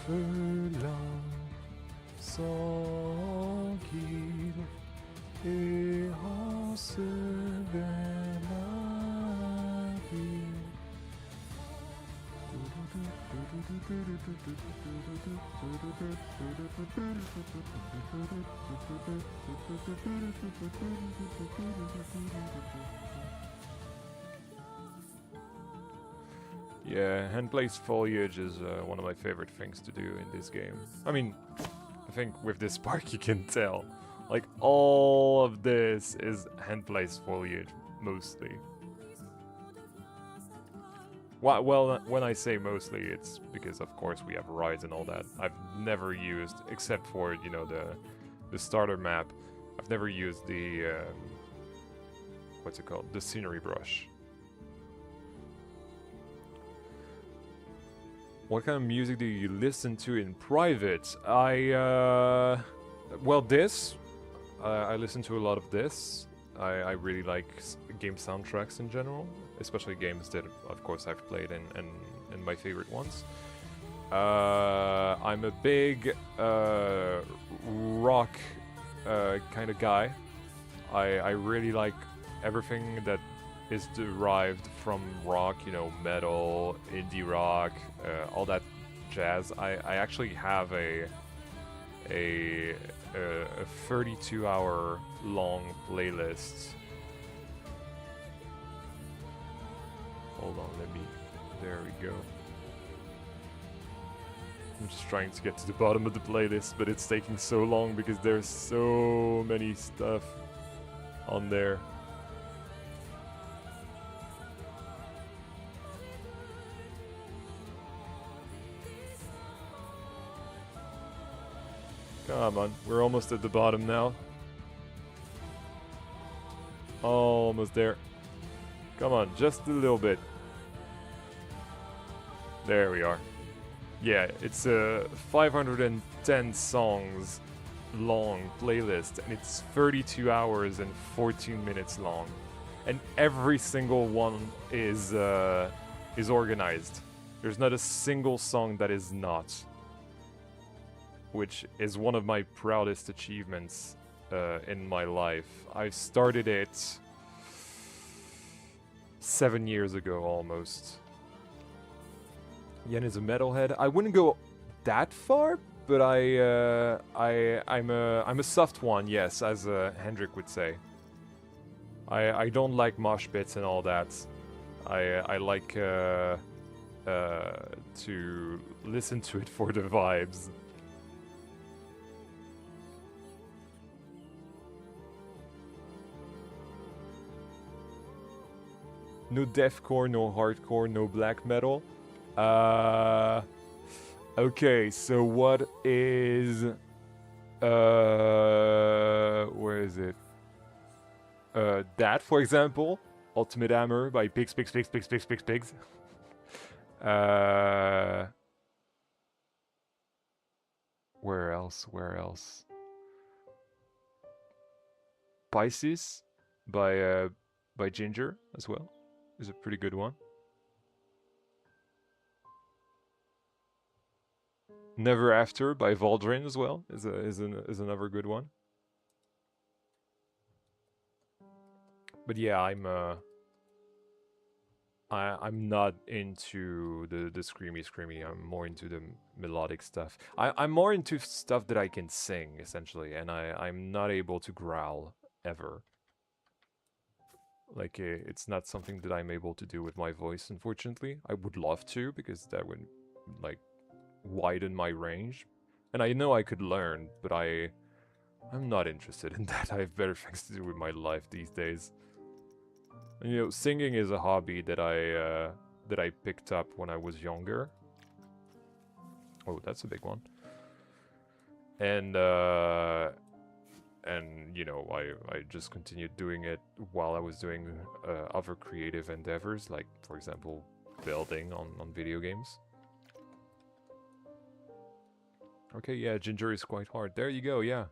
orphelins, tranquilles, errance vers la ville. Yeah, hand-placed foliage is one of my favorite things to do in this game. I mean, think with this park you can tell. Like, all of this is hand-placed foliage, mostly. Well, when I say mostly, it's because, of course, we have rides and all that. I've never used, except for, you know, the starter map, I've never used the, what's it called? The scenery brush. What kind of music do you listen to in private? Well, this. I listen to a lot of this. I really like game soundtracks in general, especially games that, of course, I've played and my favorite ones. I'm a big rock kind of guy. I really like everything that is derived from rock, you know, metal, indie rock, all that jazz. I actually have a 32-hour long playlist. Hold on, there we go. I'm just trying to get to the bottom of the playlist, but it's taking so long because there's so many stuff on there. Come on, we're almost at the bottom now. Almost there. Come on, just a little bit. There we are. Yeah, it's a 510 songs long playlist, and it's 32 hours and 14 minutes long. And every single one is organized. There's not a single song that is not. Which is one of my proudest achievements in my life. I started it 7 years ago almost. Yen is a metalhead. I wouldn't go that far, but I'm a soft one, yes, as Hendrik would say. I don't like mosh pits and all that. I like to listen to it for the vibes. No deathcore, no hardcore, no black metal. Okay, so what is... where is it? That, for example. Ultimate Hammer by Pigs. Where else? Pisces by Ginger as well. Is a pretty good one. Never After by Valdrin as well is another good one. But yeah, I'm not into the screamy. I'm more into the melodic stuff. I'm more into stuff that I can sing essentially, and I'm not able to growl ever. Like, it's not something that I'm able to do with my voice, unfortunately. I would love to, because that would, like, widen my range. And I know I could learn, but I'm not interested in that. I have better things to do with my life these days. And, you know, singing is a hobby that I picked up when I was younger. Oh, that's a big one. And you know, I just continued doing it while I was doing other creative endeavors, like, for example, building on video games. Okay, yeah, Ginger is quite hard. There you go, yeah.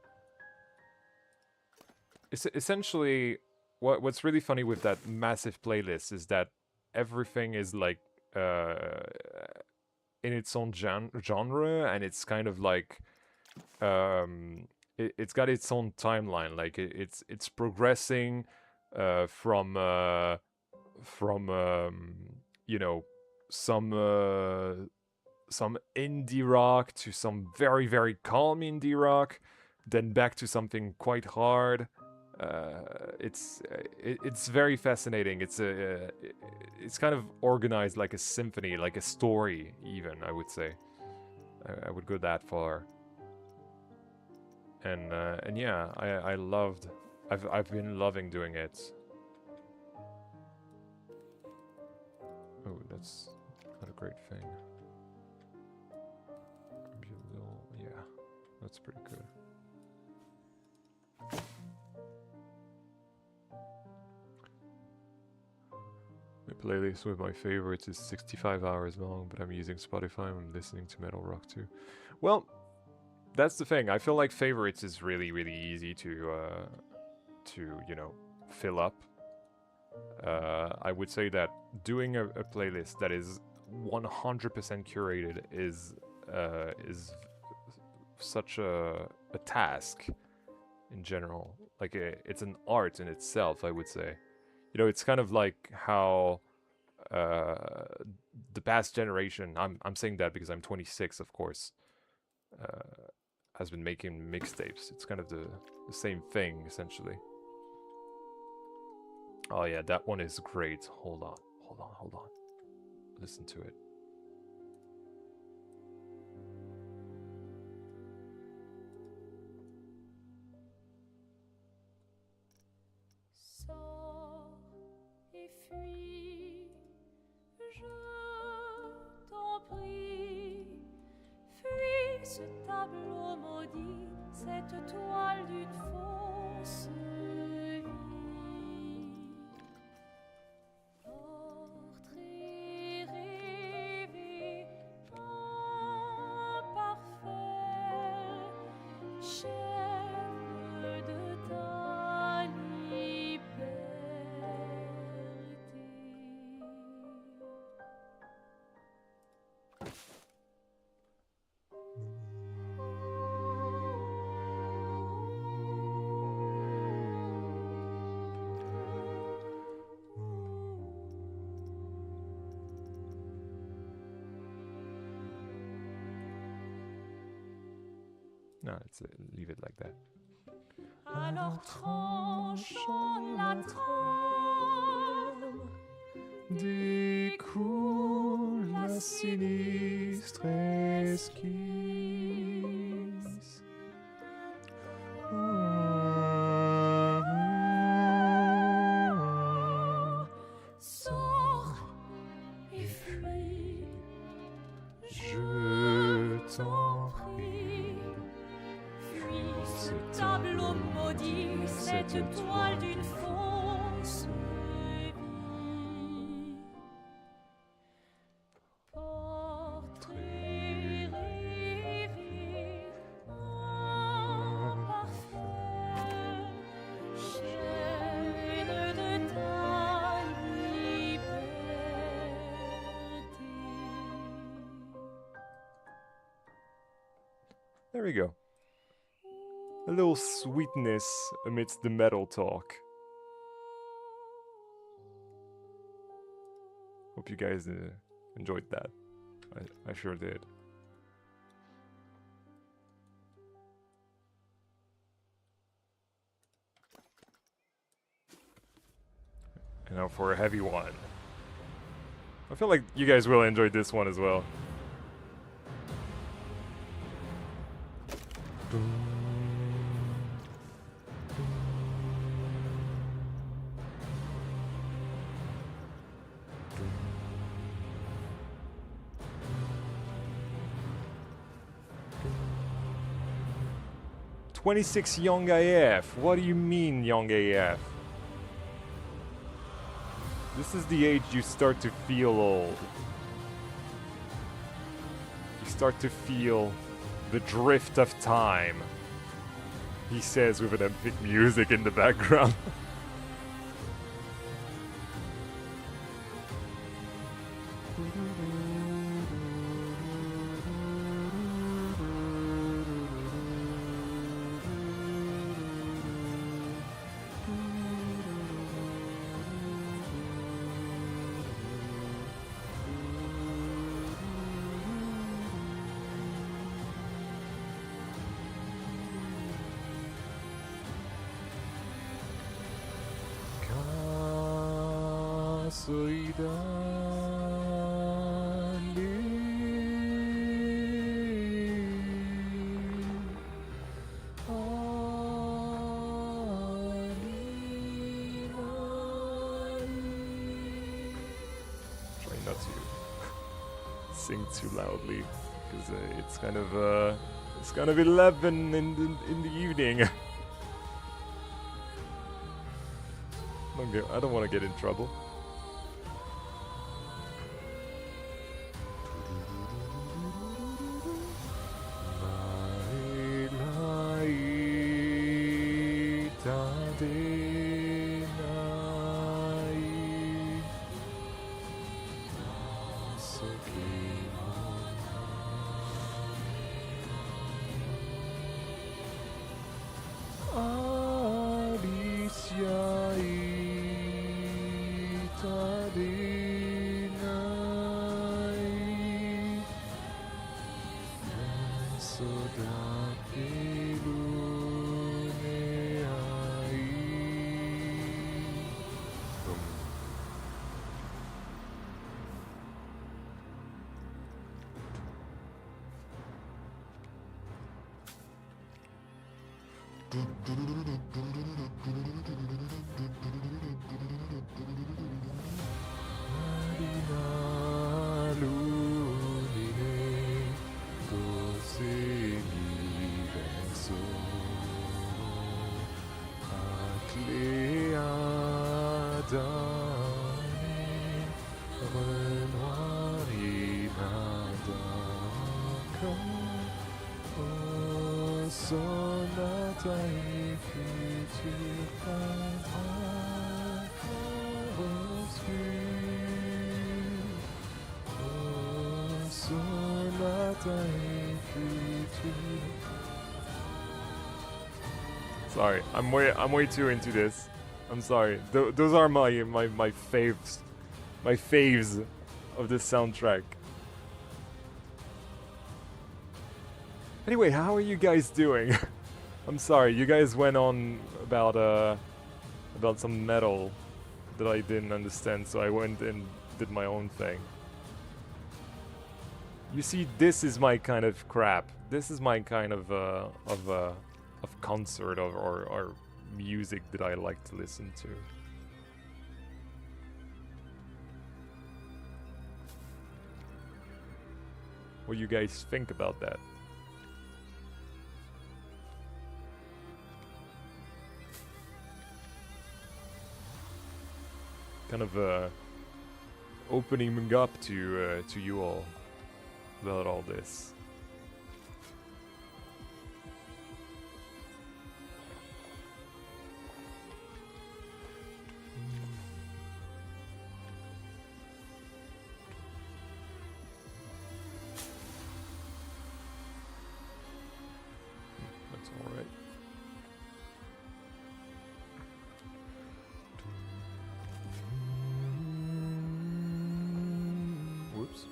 It's essentially, what's really funny with that massive playlist is that everything is, like, in its own genre, and it's kind of like... it's got its own timeline. Like it's progressing from you know, some indie rock to some very calm indie rock, then back to something quite hard. It's very fascinating. It's kind of organized like a symphony, like a story even, I would say. I would go that far. And yeah, I've been loving doing it. Oh, that's not a great thing. Yeah, that's pretty good. My playlist with my favorites is 65 hours long, but I'm using Spotify and I'm listening to metal rock too. Well, that's the thing. I feel like favorites is really, really easy to you know, fill up. I would say that doing a playlist that is 100% curated is such a task in general. Like it's an art in itself, I would say. You know, it's kind of like how the past generation, I'm saying that because I'm 26, of course, has been making mixtapes. It's kind of the same thing, essentially. Oh yeah, that one is great. Hold on. Listen to it. Sors et fuis, je t'en prie. Fuis ce tableau maudit, cette toile d'une fausse vie. Portrait rêvé, imparfait, chaîne de ta liberté. No, it's leave it like that. Alors tranchons la trame, découle la sinistre esquisse. sors et fuis, Je t'en prie. Fuis ce tableau maudit, cette toile d'une fausse vie. Portrait rêvé, imparfait, chaîne de ta liberté. There we go. A little sweetness amidst the metal talk. Hope you guys enjoyed that. I sure did. And now for a heavy one. I feel like you guys will enjoy this one as well. 26 young AF. What do you mean, young AF? This is the age you start to feel old. You start to feel the drift of time, he says with an epic music in the background. sing too loudly because it's kind of 11 in the evening. I don't want to get in trouble. Sorry, I'm way too into this. I'm sorry. Those are my faves, my faves of this soundtrack. Anyway, how are you guys doing? I'm sorry, you guys went on about some metal that I didn't understand, so I went and did my own thing. You see, this is my kind of crap. This is my kind of concert or music that I like to listen to. What do you guys think about that? Kind of opening up to you all about all this. That's all right. Whoops.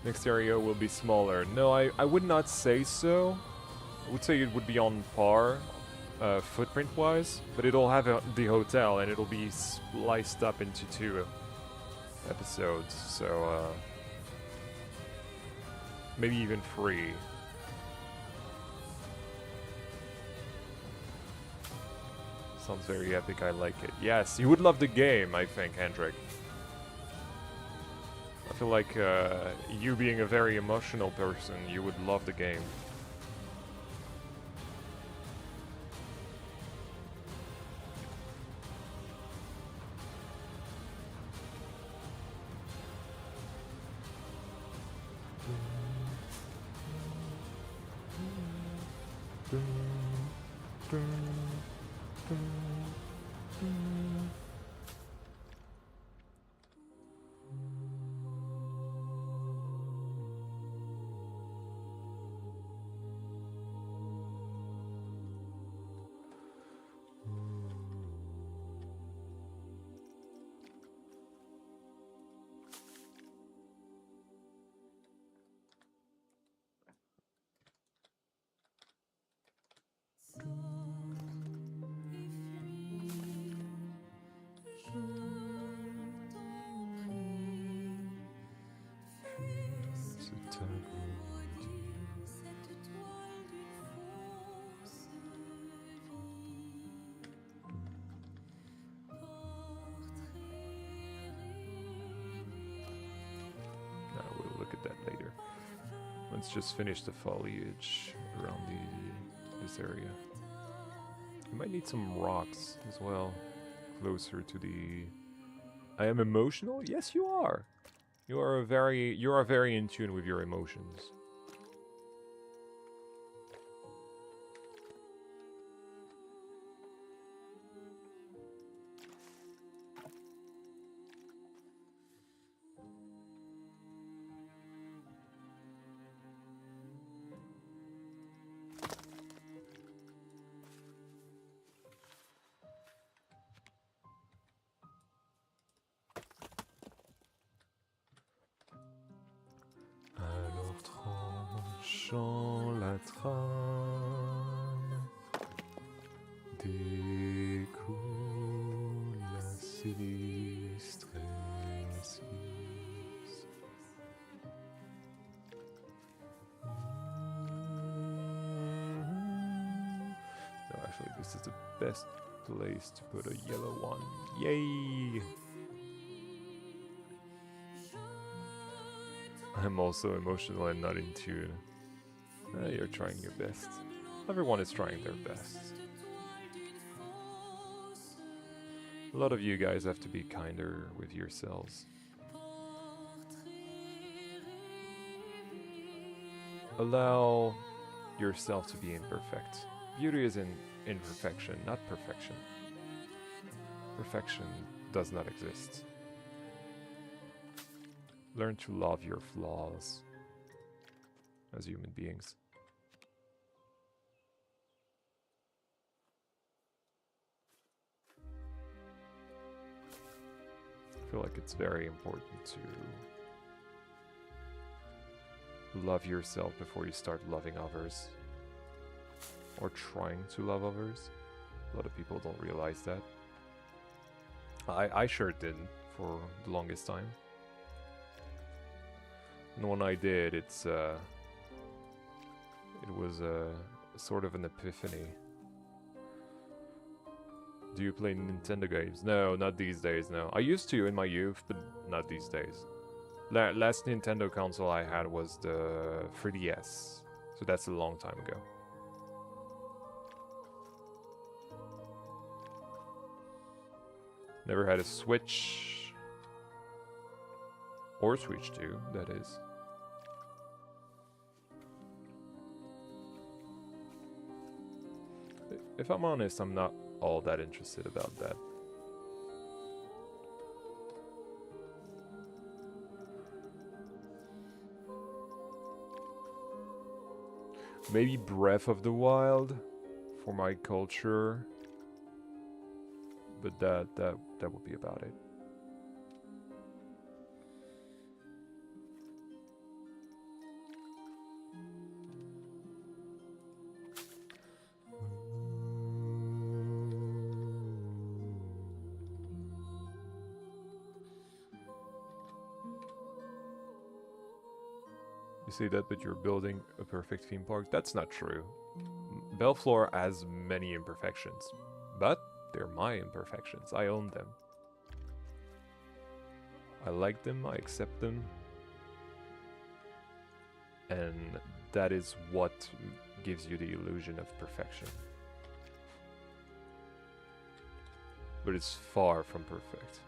Next area will be smaller. No, I would not say so. I would say it would be on par, footprint-wise, but it'll have the hotel, and it'll be sliced up into 2 episodes, so maybe even 3. Sounds very epic, I like it. Yes, you would love the game, I think, Hendrik. I feel like you being a very emotional person, you would love the game. Let's just finish the foliage around this area. We might need some rocks as well, closer to the... I am emotional? Yes, you are. You are very in tune with your emotions. Alors tranchant la trame, découle la sinistre esquisse. No, actually, this is the best place to put a yellow one. Yay! I'm also emotional and not in tune. You're trying your best. Everyone is trying their best. A lot of you guys have to be kinder with yourselves. Allow yourself to be imperfect. Beauty is in imperfection, not perfection. Perfection does not exist. Learn to love your flaws as human beings. I feel like it's very important to love yourself before you start loving others. Or trying to love others. A lot of people don't realize that. I sure didn't for the longest time. And when I did, it was sort of an epiphany. Do you play Nintendo games? No, not these days, no. I used to in my youth, but not these days. Last Nintendo console I had was the 3DS, so that's a long time ago. Never had a Switch. Or Switch 2, that is. If I'm honest, I'm not all that interested about that. Maybe Breath of the Wild for my culture, but that would be about it. You say that, but you're building a perfect theme park. That's not true. Belleflore has many imperfections, but they're my imperfections. I own them. I like them, I accept them. And that is what gives you the illusion of perfection. But it's far from perfect.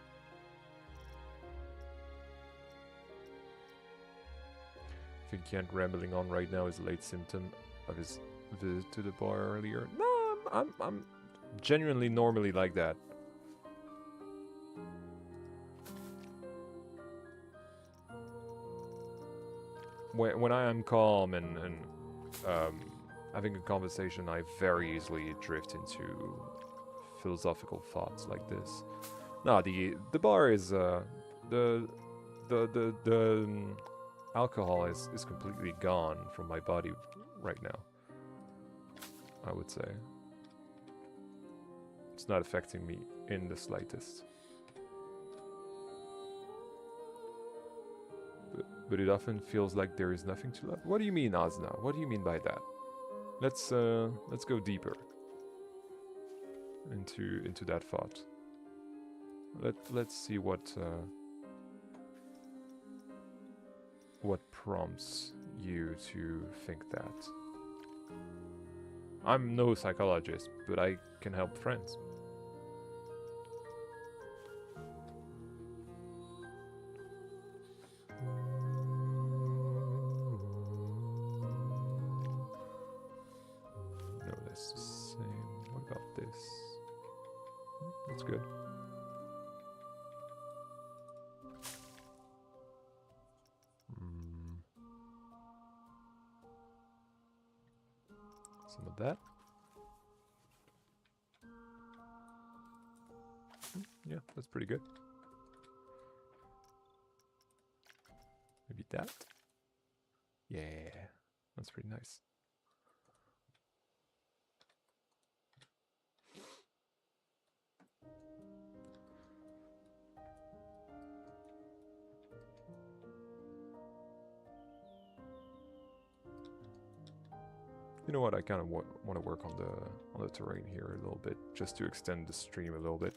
I think Kent rambling on right now is a late symptom of his visit to the bar earlier. No, I'm genuinely normally like that. When I am calm and having a conversation, I very easily drift into philosophical thoughts like this. No, the bar is the alcohol is completely gone from my body right now, I would say. It's not affecting me in the slightest. But it often feels like there is nothing to love. What do you mean, Azna? What do you mean by that? Let's go deeper into that thought. Let's see what prompts you to think that. I'm no psychologist, but I can help friends. No, that's the same. What about this? That's good. Some of that. Yeah, that's pretty good. Maybe that. Yeah, that's pretty nice. You know what? I kind of want to work on the terrain here a little bit, just to extend the stream a little bit.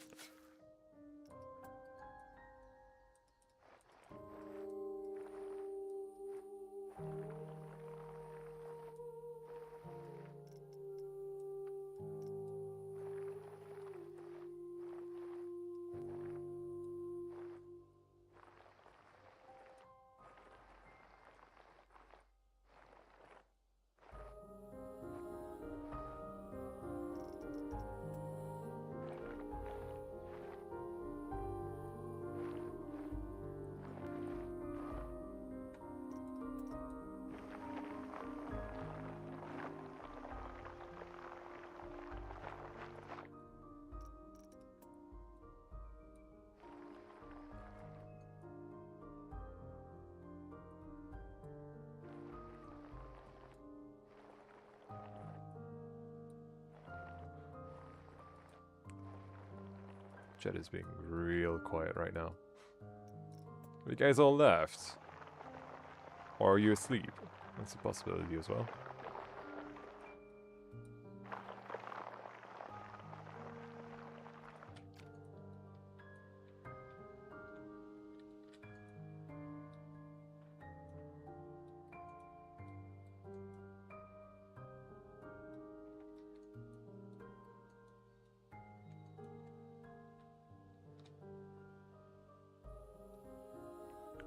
Chat is being real quiet right now. You guys all left? Or are you asleep? That's a possibility as well.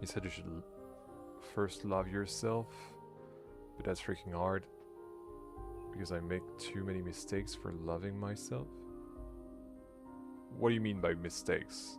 You said you should first love yourself, but that's freaking hard because I make too many mistakes for loving myself. What do you mean by mistakes?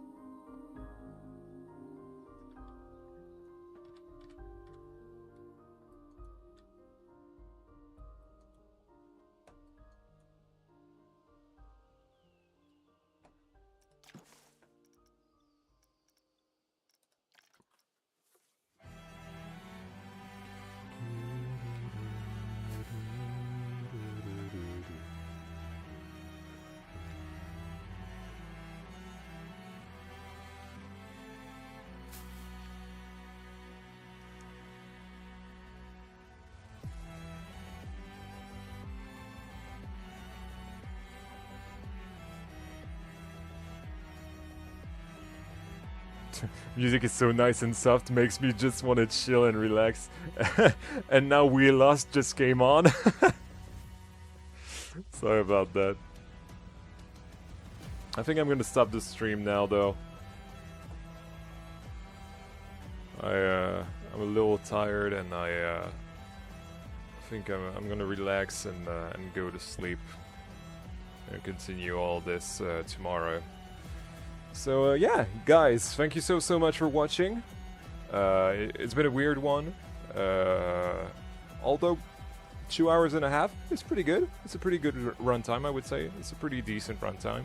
Music is so nice and soft, makes me just want to chill and relax. And now We Lost just came on. Sorry about that. I think I'm gonna stop the stream now, though. I'm a little tired, and I think I'm gonna relax and go to sleep and continue all this tomorrow. So yeah, guys, thank you so much for watching. It's been a weird one, although 2 hours and a half is pretty good. It's a pretty good runtime, I would say. It's a pretty decent runtime.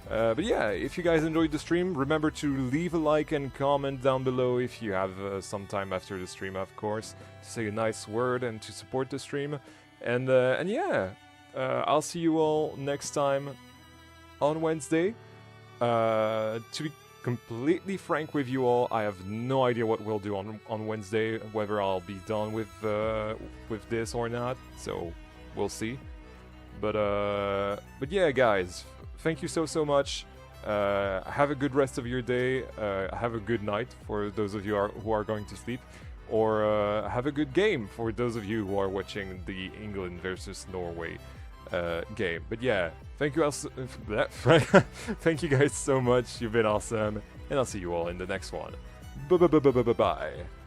But yeah, if you guys enjoyed the stream, remember to leave a like and comment down below if you have some time after the stream, of course, to say a nice word and to support the stream. And yeah, I'll see you all next time on Wednesday. To be completely frank with you all, I have no idea what we'll do on Wednesday, whether I'll be done with this or not, so we'll see. But yeah, guys, thank you so much. Have a good rest of your day. Have a good night for those of you who are going to sleep. or have a good game for those of you who are watching the England versus Norway game. But yeah, thank you also thank you guys so much. You've been awesome, and I'll see you all in the next one. Bye.